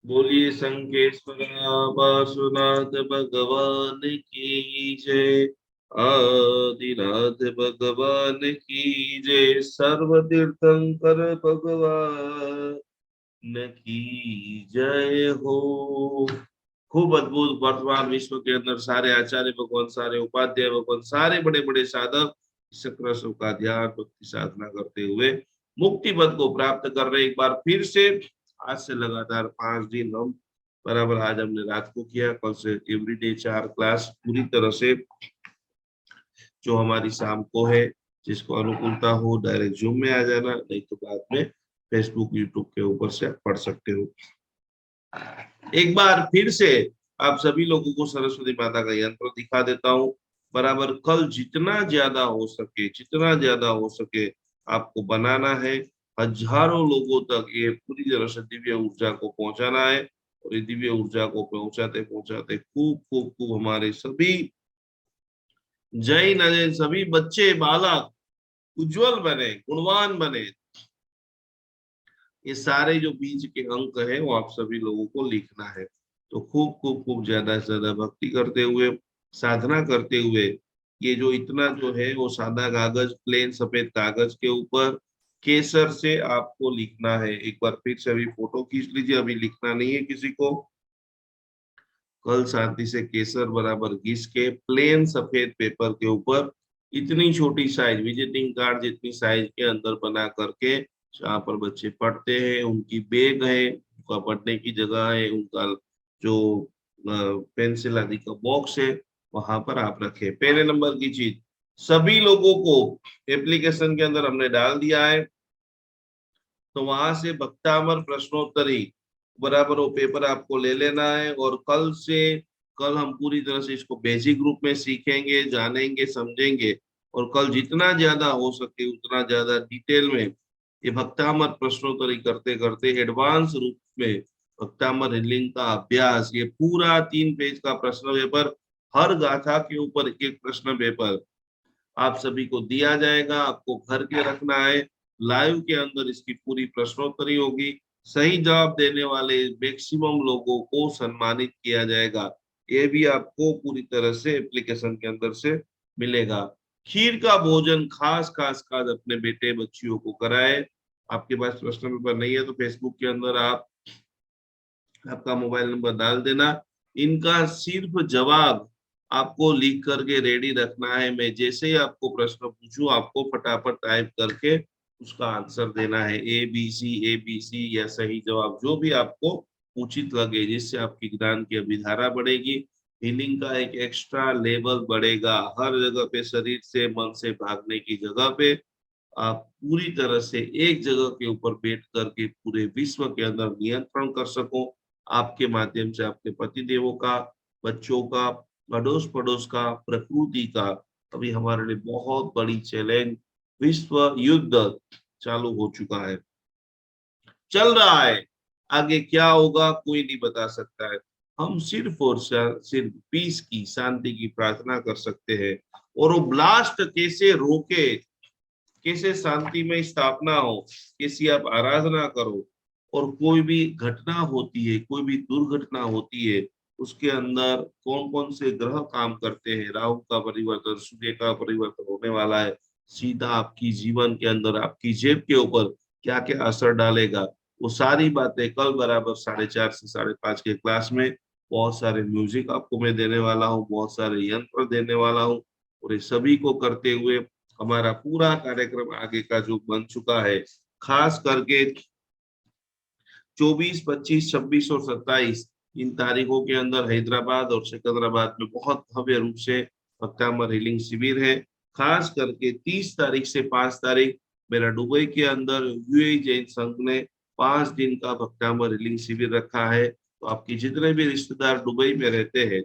बोलिए संकेश्वर वासुनाथ भगवान की जय। आदिनाथ भगवान की जय, सर्व तीर्थंकर भगवान की जय हो। खूब अद्भुत। वर्तमान विश्व के अंदर सारे आचार्य भगवान, सारे उपाध्याय भगवान, सारे बड़े बड़े साधक चक्र का ध्यान भक्ति साधना करते हुए मुक्ति पद को प्राप्त कर रहे। एक बार फिर से आज से लगातार 5 दिन हम बराबर, आज हमने रात को किया, कल से एवरीडे 4 क्लास पूरी तरह से जो हमारी शाम को है। जिसको अनुकूलता हो डायरेक्ट जूम में आ जाना, नहीं तो बाद में फेसबुक यूट्यूब के ऊपर से आप पढ़ सकते हो। एक बार फिर से आप सभी लोगों को सरस्वती माता का यंत्र दिखा देता हूं। बराबर कल जितना ज्यादा हो सके आपको बनाना है। हजारों लोगों तक ये पूरी तरह से दिव्य ऊर्जा को पहुंचाना है। और ये दिव्य ऊर्जा को पहुंचाते पहुंचाते खूब खूब खूब हमारे सभी जय नजय, सभी बच्चे बालक उज्जवल बने, गुणवान बने। ये सारे जो बीज के अंक है वो आप सभी लोगों को लिखना है। तो खूब खूब खूब ज्यादा से ज्यादा भक्ति करते हुए, साधना करते हुए, ये जो इतना जो है वो सादा कागज, प्लेन सफेद कागज के ऊपर केसर से आपको लिखना है। एक बार फिर से अभी फोटो खींच लीजिए, अभी लिखना नहीं है किसी को। कल शांति से केसर बराबर घिस के प्लेन सफेद पेपर के ऊपर इतनी छोटी साइज, विजिटिंग कार्ड जितनी साइज के अंदर बना करके, जहाँ पर बच्चे पढ़ते हैं, उनकी बैग है, उनका पढ़ने की जगह है, उनका जो पेंसिल आदि का बॉक्स है, वहां पर आप रखें। पहले नंबर की चीज, सभी लोगों को एप्लीकेशन के अंदर हमने डाल दिया है, तो वहां से भक्तामर प्रश्नोत्तरी बराबर वो पेपर आपको ले लेना है। और कल हम पूरी तरह से इसको बेसिक रूप में सीखेंगे, जानेंगे, समझेंगे। और कल जितना ज्यादा हो सके उतना ज्यादा डिटेल में ये भक्तामर प्रश्नोत्तरी करते करते एडवांस रूप में भक्तामर हीलिंग का अभ्यास, ये पूरा 3 पेज का प्रश्न पेपर, हर गाथा के ऊपर एक प्रश्न पेपर आप सभी को दिया जाएगा। आपको घर के रखना है। लाइव के अंदर इसकी पूरी प्रश्नोत्तरी होगी। सही जवाब देने वाले मैक्सिमम लोगों को सम्मानित किया जाएगा। ये भी आपको पूरी तरह से एप्लीकेशन के अंदर से मिलेगा। खीर का भोजन खास खास खास अपने बेटे बच्चियों को कराए। आपके पास प्रश्न पेपर नहीं है तो फेसबुक के अंदर आप आपका मोबाइल नंबर डाल देना। इनका सिर्फ जवाब आपको लिख करके रेडी रखना है। मैं जैसे ही आपको प्रश्न पूछूं, आपको फटाफट टाइप करके उसका आंसर देना है। ए बी सी या सही जवाब जो भी आपको उचित लगे, जिससे आपकी ज्ञान की अभिधारा बढ़ेगी, हीलिंग का एक एक्स्ट्रा लेवल बढ़ेगा। हर जगह पे शरीर से मन से भागने की जगह पे आप पूरी तरह से एक जगह के ऊपर बैठ करके पूरे विश्व के अंदर नियंत्रण कर सको। आपके माध्यम से आपके पति देवों का, बच्चों का, अड़ोस पड़ोस का, प्रकृति का। अभी हमारे लिए बहुत बड़ी चैलेंज, विश्व युद्ध चालू हो चुका है, चल रहा है। आगे क्या होगा कोई नहीं बता सकता है। हम सिर्फ और सिर्फ पीस की, शांति की प्रार्थना कर सकते हैं। और वो ब्लास्ट कैसे रोके, कैसे शांति में स्थापना हो, कैसी आप आराधना करो। और कोई भी घटना होती है, कोई भी दुर्घटना होती है, उसके अंदर कौन कौन से ग्रह काम करते हैं, राहु का परिवर्तन, सूर्य का परिवर्तन होने वाला है, सीधा आपकी जीवन के अंदर, आपकी जेब के ऊपर क्या क्या असर डालेगा, वो सारी बातें कल बराबर 4:30 से 5:30 के क्लास में बहुत सारे म्यूजिक आपको मैं देने वाला हूँ, बहुत सारे यंत्र देने वाला हूँ। और ये सभी को करते हुए हमारा पूरा कार्यक्रम आगे का जो बन चुका है, खास करके 24, 25, 26 और 27 इन तारीखों के अंदर हैदराबाद और सिकंदराबाद में बहुत भव्य रूप से भक्तामर हीलिंग शिविर है। खास करके 30 तारीख से 5 तारीख मेरा दुबई के अंदर यूएई जैन संघ ने 5 दिन का भक्तामर हीलिंग शिविर रखा है। तो आपके जितने भी रिश्तेदार दुबई में रहते हैं,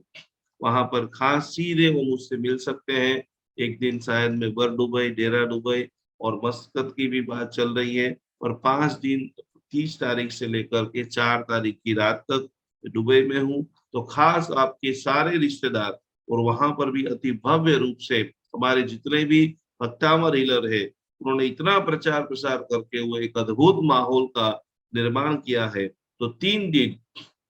वहां पर खास सीधे वो मुझसे मिल सकते हैं। एक दिन शायद मैं बर दुबई, डेरा दुबई और मस्कत की भी बात चल रही है। और 5 दिन 30 तारीख से लेकर के 4 तारीख की रात तक दुबई में हूँ। तो खास आपके सारे रिश्तेदार, और वहां पर भी अति भव्य रूप से हमारे जितने भी भक्तामर हीलर है, उन्होंने इतना प्रचार प्रसार करके वो एक अद्भुत माहौल का निर्माण किया है। तो 3 दिन,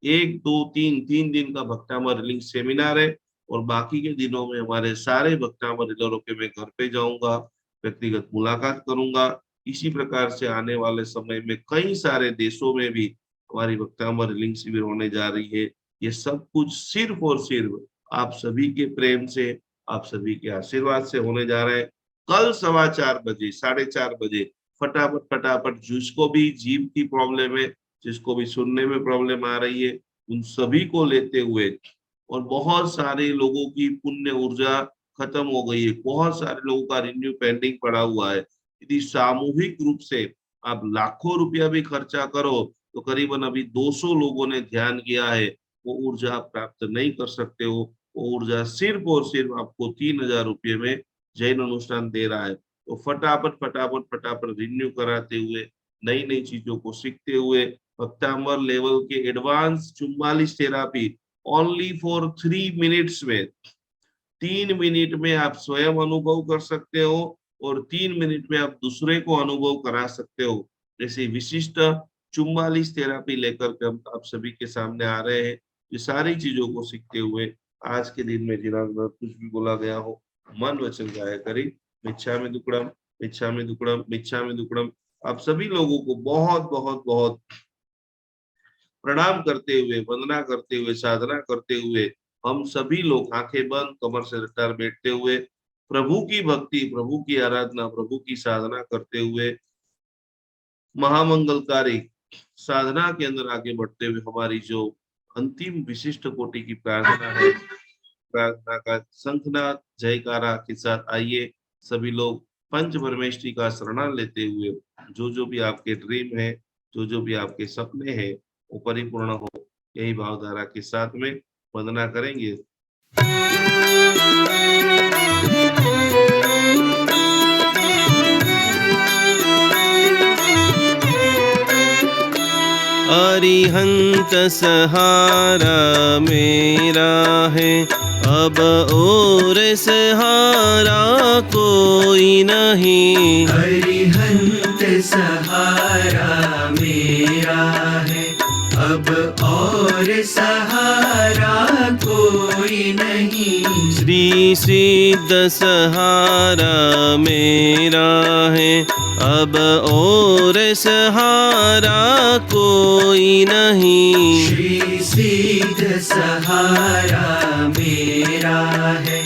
1, 2, 3 दिन का भक्तामर हीलिंग सेमिनार है। और बाकी के दिनों में हमारे सारे भक्तामृतों के मैं घर पे जाऊंगा, व्यक्तिगत मुलाकात करूंगा। इसी प्रकार से आने वाले समय में कई सारे देशों में भी हमारी भक्तामृत लिंग शिविर होने जा रही है। ये सब कुछ सिर्फ और सिर्फ आप सभी के प्रेम से, आप सभी के आशीर्वाद से होने जा रहे हैं। कल 4:15 4:30 फटाफट फटाफट जिसको भी जीभ की प्रॉब्लम है, जिसको भी सुनने में प्रॉब्लम आ रही है, उन सभी को लेते हुए, और बहुत सारे लोगों की पुण्य ऊर्जा खत्म हो गई है, बहुत सारे लोगों का रिन्यू पेंडिंग पड़ा हुआ है। यदि सामूहिक रूप से आप लाखों रुपया भी खर्चा करो तो करीबन अभी 200 लोगों ने ध्यान किया है, वो ऊर्जा आप प्राप्त नहीं कर सकते हो। वो ऊर्जा सिर्फ और सिर्फ आपको 3000 रुपये में जैन अनुष्ठान दे रहा है। तो फटाफट फटाफट फटाफट रिन्यू कराते हुए, नई नई चीजों को सीखते हुए, भक्तामर लेवल के advance 44 therapy only for 3 minutes में, 3 मिनट में आप स्वयं अनुभव कर सकते हो और 3 मिनट में आप दूसरे को अनुभव करा सकते हो। ऐसी विशिष्ट 44 थेरापी लेकर के हम आप सभी के सामने आ रहे हैं। ये सारी चीजों को सीखते हुए आज के दिन में जिना कुछ भी बोला गया हो, मन वचन गाया करी मिच्छामि दुक्कडम मिच्छामि दुक्कडम मिच्छामि दुक्कडम। आप सभी लोगों को बहुत बहुत बहुत प्रणाम करते हुए, वंदना करते हुए, साधना करते हुए, हम सभी लोग आंखें बंद कमर से रटार बैठते हुए प्रभु की भक्ति, प्रभु की आराधना, प्रभु की साधना करते हुए महामंगलकारी साधना के अंदर आगे बढ़ते हुए हमारी जो अंतिम विशिष्ट कोटि की प्रार्थना है, प्रार्थना का शंखनाद जयकारा के साथ आइए सभी लोग पंच परमेष्ठी का शरण लेते हुए जो भी आपके ड्रीम है, जो भी आपके सपने हैं, वो परिपूर्ण हो, यही भावधारा के साथ में वंदना करेंगे। अरिहंत सहारा मेरा है, अब और सहारा कोई नहीं। अरिहंत सहारा मेरा है, अब और सहारा कोई नहीं। श्री सिद्ध सहारा मेरा है, अब और सहारा कोई नहीं। श्री सिद्ध सहारा मेरा है,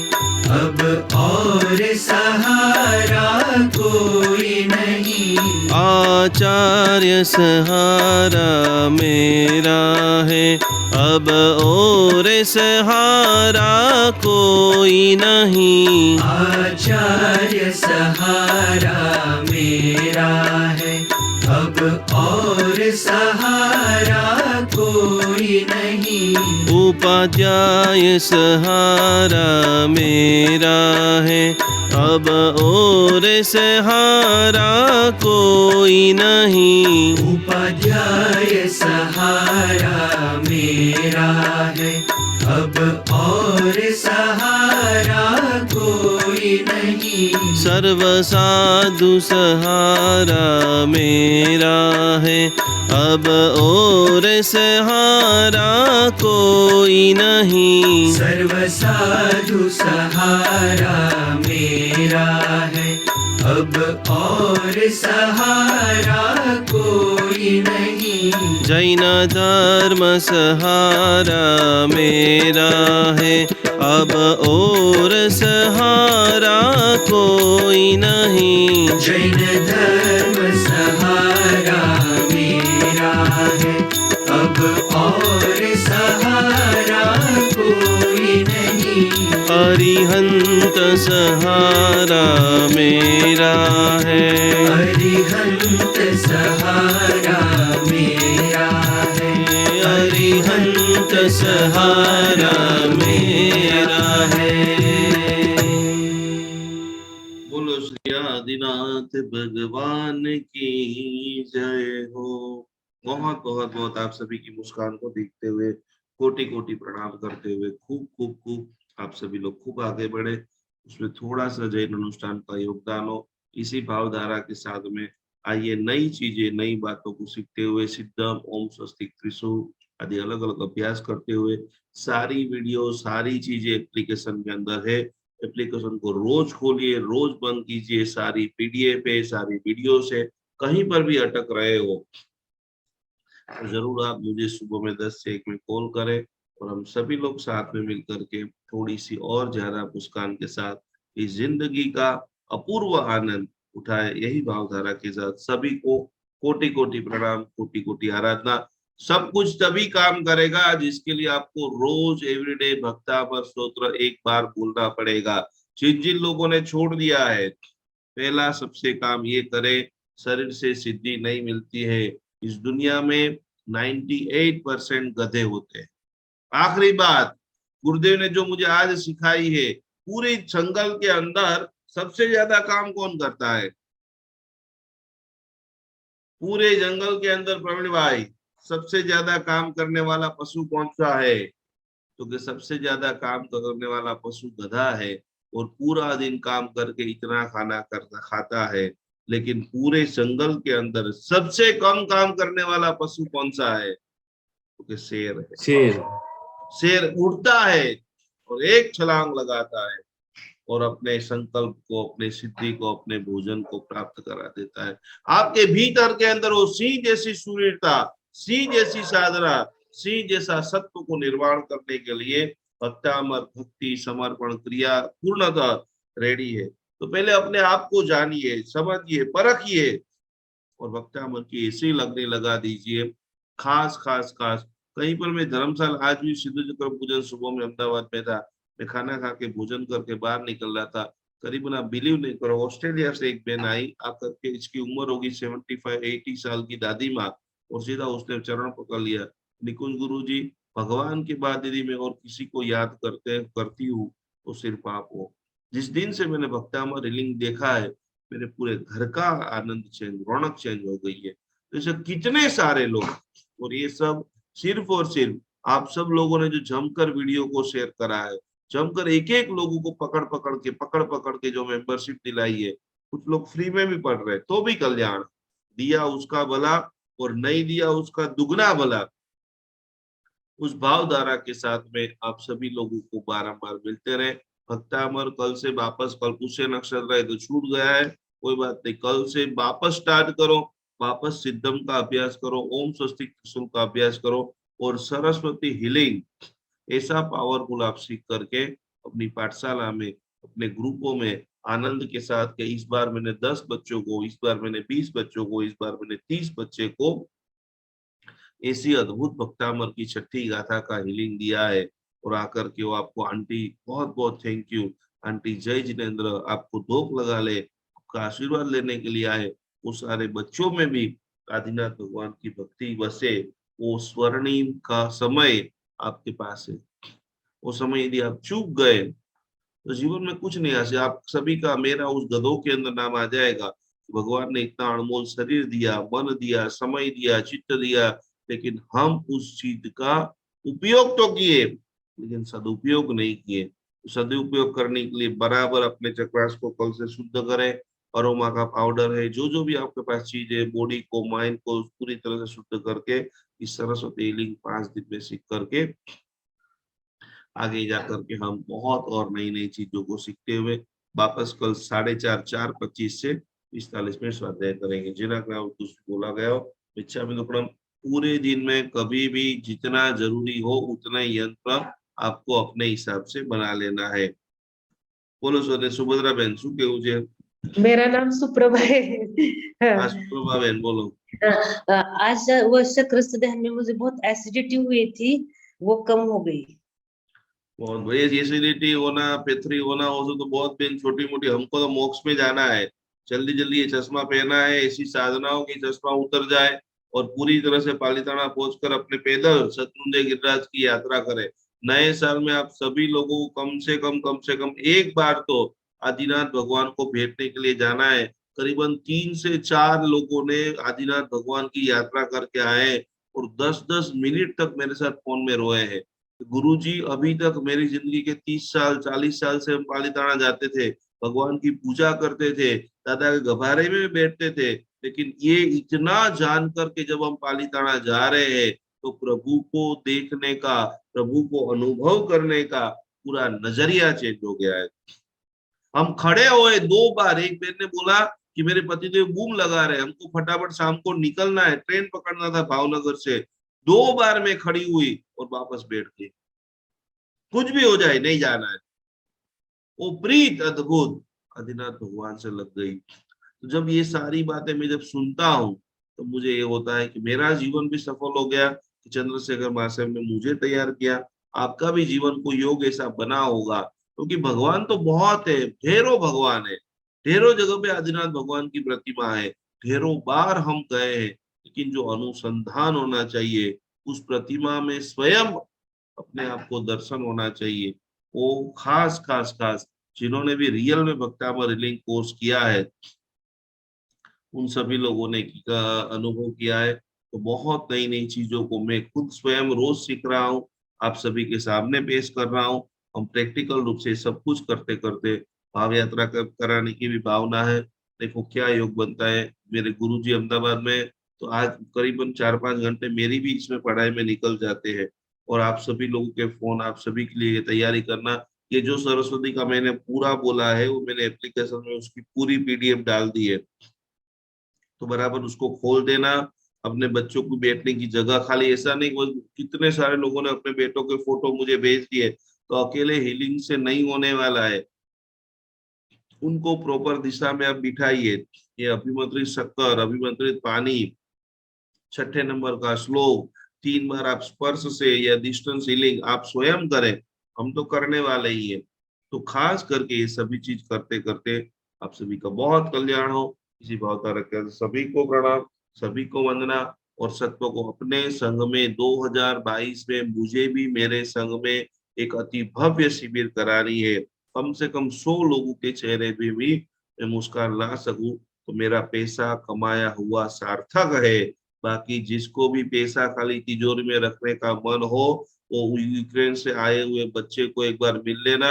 अब और सहारा कोई नहीं। आचार्य सहारा मेरा है, अब और सहारा कोई नहीं। आचार्य सहारा मेरा है, अब और सहारा कोई नहीं। उपाध्याय सहारा मेरा है, अब और सहारा कोई नहीं। उपाध्याय सहारा मेरा है, अब और सहारा कोई नहीं। सर्व साधु सहारा मेरा है, अब और सहारा कोई नहीं। सर्व साधु सहारा मेरा है, अब और सहारा कोई नहीं। जैन धर्म सहारा मेरा है, अब और सहारा कोई नहीं। जैन धर्म सहारा मेरा है, अब और सहारा कोई नहीं। अरिहंत सहारा मेरा है, अरिहंत सहारा मेरा है। अरिहंत सहारा मेरा है। बोलो श्री आदिनाथ भगवान की जय हो। बहुत बहुत बहुत आप सभी की मुस्कान को देखते हुए, कोटि कोटि प्रणाम करते हुए, खूब खूब खूब आप सभी लोग खूब आगे बढ़े, उसमें थोड़ा सा जैन अनुष्ठान का योगदान हो। इसी भावधारा के साथ में आइए नई चीजें, नई बातों को सीखते हुए सिद्धम ओम स्वस्तिक त्रिशूल आदि अलग अलग अभ्यास करते हुए सारी वीडियो, सारी चीजें एप्लीकेशन के अंदर है। एप्लीकेशन को रोज खोलिए, रोज बंद कीजिए, सारी पीडीएफ है, सारी वीडियोस है। कहीं पर भी अटक रहे हो तो जरूर आप मुझे सुबह में 10 से 1 में कॉल करें और हम सभी लोग साथ में मिलकर के थोड़ी सी और ज्यादा मुस्कान के साथ इस जिंदगी का अपूर्व आनंद उठाए। यही भावधारा के साथ सभी को कोटि कोटि प्रणाम, कोटि कोटि आराधना। सब कुछ तभी काम करेगा जिसके लिए आपको रोज एवरीडे भक्तामर स्तोत्र एक बार बोलना पड़ेगा। जिन जिन लोगों ने छोड़ दिया है, पहला सबसे काम ये करे, शरीर से सिद्धि नहीं मिलती है। इस दुनिया में 98% गधे होते हैं। आखिरी बात गुरुदेव ने जो मुझे आज सिखाई है, पूरे जंगल के अंदर सबसे ज्यादा काम कौन करता है? पूरे जंगल के अंदर प्रवीण भाई सबसे ज्यादा काम करने वाला पशु कौन सा है? तो कि सबसे ज्यादा काम करने वाला पशु गधा है और पूरा दिन काम करके इतना खाना करता खाता है। लेकिन पूरे जंगल के अंदर सबसे कम काम करने वाला पशु कौन सा है? तो कि शेर है। शेर। शेर उड़ता है और एक छलांग लगाता है और अपने संकल्प को, अपने सिद्धि को, अपने भोजन को प्राप्त करा देता है। आपके भीतर के अंदर वो सिंह जैसी सुरीरता, सिंह जैसी साधना, सिंह जैसा सत्व को निर्माण करने के लिए भक्तामर भक्ति समर्पण क्रिया पूर्णतः रेडी है। तो पहले अपने आप को जानिए, समझिए, परखिए और भक्तामर की ऐसी लगने लगा दीजिए। खास खास खास कहीं पर मैं धर्मशाला, आज भी सिद्धू चक्र पूजन सुबह में अहमदाबाद में था, मैं खाना खा के भोजन करके बाहर निकल रहा था। करीबन आप बिलीव नहीं करो, ऑस्ट्रेलिया से एक बहन आई, आकर के इसकी उम्र होगी 75-80 साल की दादी माँ, और सीधा उसने चरण पकड़ लिया। निकुंज गुरु जी, भगवान के बाद यदि मैं और किसी को याद करती हूँ तो सिर्फ आप हो। जिस दिन से मैंने भक्तामर रीलिंग देखा है, मेरे पूरे घर का आनंद चेंज, रौनक चेंज हो गई है। तो ऐसे कितने सारे लोग, और ये सब सिर्फ और सिर्फ आप सब लोगों ने जो जमकर वीडियो को शेयर करा है, जमकर एक एक लोगों को पकड़ पकड़ के जो मेंबरशिप दिलाई है, कुछ लोग फ्री में भी पढ़ रहे तो भी कल्याण, दिया उसका भला और नहीं दिया उसका दुगना भला। उस भावधारा के साथ में आप सभी लोगों को बारंबार मिलते रहे। भक्तामर कल से वापस, कल पुष्य नक्षत्र है तो छूट गया है, कोई बात नहीं, कल से वापस स्टार्ट करो, वापस सिद्धम का अभ्यास करो, ओम स्वस्तिक त्रिशूल का अभ्यास करो और सरस्वती हीलिंग ऐसा पावरफुल आप सीख करके अपनी पाठशाला में, अपने ग्रुपों में आनंद के साथ के इस बार मैंने 10 बच्चों को, इस बार मैंने 20 बच्चों को, इस बार मैंने 30 बच्चे को ऐसी अद्भुत भक्तामर की छठी गाथा का हीलिंग दिया है। और आकर के वो आपको आंटी बहुत बहुत थैंक यू, आंटी जय जिनेन्द्र, आपको धोख लगा ले, आपका आशीर्वाद लेने के लिए आए। वो सारे बच्चों में भी आदिनाथ भगवान की भक्ति बसे। वो स्वर्णिम का समय आपके पास है, वो समय यदि आप चूक गए तो जीवन में कुछ नहीं हासिल। आप सभी का, मेरा उस गधों के अंदर नाम आ जाएगा। भगवान ने इतना अनमोल शरीर दिया, मन दिया, समय दिया, चित्त दिया, लेकिन हम उस चीज का उपयोग तो किए लेकिन सदुपयोग नहीं किए। सदुपयोग करने के लिए बराबर अपने चक्रास को कल से शुद्ध करें। अरोमा का पाउडर है, जो जो भी आपके पास चीज है, बॉडी को, माइंड को पूरी तरह से शुद्ध करके इस सरस्वती हीलिंग 5 दिन में सीख करके आगे जाकर के हम बहुत और नई नई चीजों को सीखते हुए वापस कल 4:30 से 45 में स्वाध्याय करेंगे। जिना कुछ बोला गया हो इच्छा में दुकड़म, पूरे दिन में कभी भी जितना जरूरी हो उतना यंत्र आपको अपने हिसाब से बना लेना है। बोलो सोने सुभद्रा बहन शू केवू छे? मेरा नाम सुप्रभा है। हाँ सुप्रभा बहन बोलो। आज वो चक्रस्थ ध्यान में मुझे बहुत एसिडिटी हुई थी, वो कम हो गई। बहुत बढ़िया। एसिडिटी होना, पथरी होना, हो तो बहुत बहन छोटी मोटी, हमको तो मोक्ष में जाना है, जल्दी जल्दी ये चश्मा पहना है, ऐसी साधनाओं की चश्मा उतर जाए और पूरी तरह से पालीताना पहुंचकर अपने पैदल शत्रुंजय गिरिराज की यात्रा करें। नए साल में आप सभी लोगों को कम से कम एक बार तो आदिनाथ भगवान को भेंटने के लिए जाना है। करीबन 3 से 4 लोगों ने आदिनाथ भगवान की यात्रा करके आए और 10-10 मिनट तक मेरे साथ फोन में रोए हैं। गुरुजी, अभी तक मेरी जिंदगी के 30 साल 40 साल से हम पालीताना जाते थे, भगवान की पूजा करते थे, दादा के गभारे में बैठते थे, लेकिन ये इतना जान करके जब हम पालीताना जा रहे हैं तो प्रभु को देखने का, प्रभु को अनुभव करने का पूरा नजरिया चेंज हो गया है। हम खड़े हुए 2 बार, एक बेर ने बोला कि मेरे पतिदेव बूम लगा रहे, हमको फटाफट शाम को निकलना है, ट्रेन पकड़ना था भावनगर से। 2 बार मैं खड़ी हुई और वापस बैठ गई, कुछ भी हो जाए नहीं जाना है। वो प्रीत अद्भुत आदिनाथ भगवान से लग गई। तो जब ये सारी बातें मैं जब सुनता हूँ तो मुझे ये होता है कि मेरा जीवन भी सफल हो गया कि चंद्रशेखर महाशय ने मुझे तैयार किया। आपका भी जीवन को योग ऐसा बना होगा, क्योंकि भगवान तो बहुत है, ढेरों भगवान है, ढेरों जगह पे आदिनाथ भगवान की प्रतिमा है, ढेरों बार हम गए हैं, लेकिन जो अनुसंधान होना चाहिए उस प्रतिमा में स्वयं अपने आप को दर्शन होना चाहिए। वो खास खास खास जिन्होंने भी रियल में भक्तामृत रीलिंग कोर्स किया है, उन सभी लोगों ने अनुभव किया है। तो बहुत नई नई चीजों को मैं खुद स्वयं रोज सीख रहा हूँ, आप सभी के सामने पेश कर रहा हूँ। हम प्रैक्टिकल रूप से सब कुछ करते करते भाव यात्रा कराने की भी भावना है। देखो क्या योग बनता है। मेरे गुरुजी अहमदाबाद में, तो आज करीबन 4-5 घंटे मेरी भी इसमें पढ़ाई में निकल जाते हैं। और आप सभी लोगों के फोन, आप सभी के लिए तैयारी करना। ये जो सरस्वती का मैंने पूरा बोला है वो मैंने एप्लीकेशन में उसकी पूरी पीडीएफ डाल दी है, तो बराबर उसको खोल देना। अपने बच्चों को बैठने की जगह, खाली ऐसा नहीं, वो कितने सारे लोगों ने अपने बेटों के फोटो मुझे भेज दिए, तो अकेले हीलिंग से नहीं होने वाला है। उनको प्रॉपर दिशा में आप बिठाइए। ये अभिमंत्रित शक्कर, अभिमंत्रित पानी, 6ठे नंबर का श्लोक 3 बार आप स्पर्श से या डिस्टेंस हीलिंग आप स्वयं करें, हम तो करने वाले ही है। तो खास करके ये सभी चीज करते करते आप सभी का बहुत कल्याण हो। इसी भावता रखकर सभी को प्रणाम, सभी को वंदना। और सत्व को अपने संघ में 2022 में मुझे भी मेरे संघ में एक अति भव्य शिविर करानी है। कम से कम 100 लोगों के चेहरे पे भी मैं मुस्कान ला सकूं तो मेरा पैसा कमाया हुआ सार्थक है। बाकी जिसको भी पैसा खाली तिजोरी में रखने का मन हो, वो यूक्रेन से आए हुए बच्चे को एक बार मिल लेना।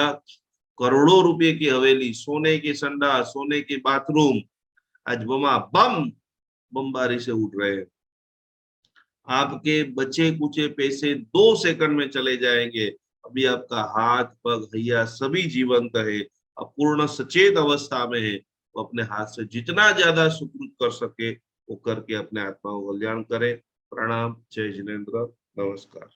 करोड़ों रुपए की हवेली, सोने के संडा, सोने के बाथरूम, आज बम बमबारी से उठ रहे हैं। आपके बचे कुचे पैसे 2 सेकंड में चले जाएंगे। अभी आपका हाथ पग हैया सभी जीवंत है, अब पूर्ण सचेत अवस्था में है। तो अपने हाथ से जितना ज्यादा सुकृत कर सके वो करके अपने आत्मा को कल्याण करें। प्रणाम, जय जिनेन्द्र, नमस्कार।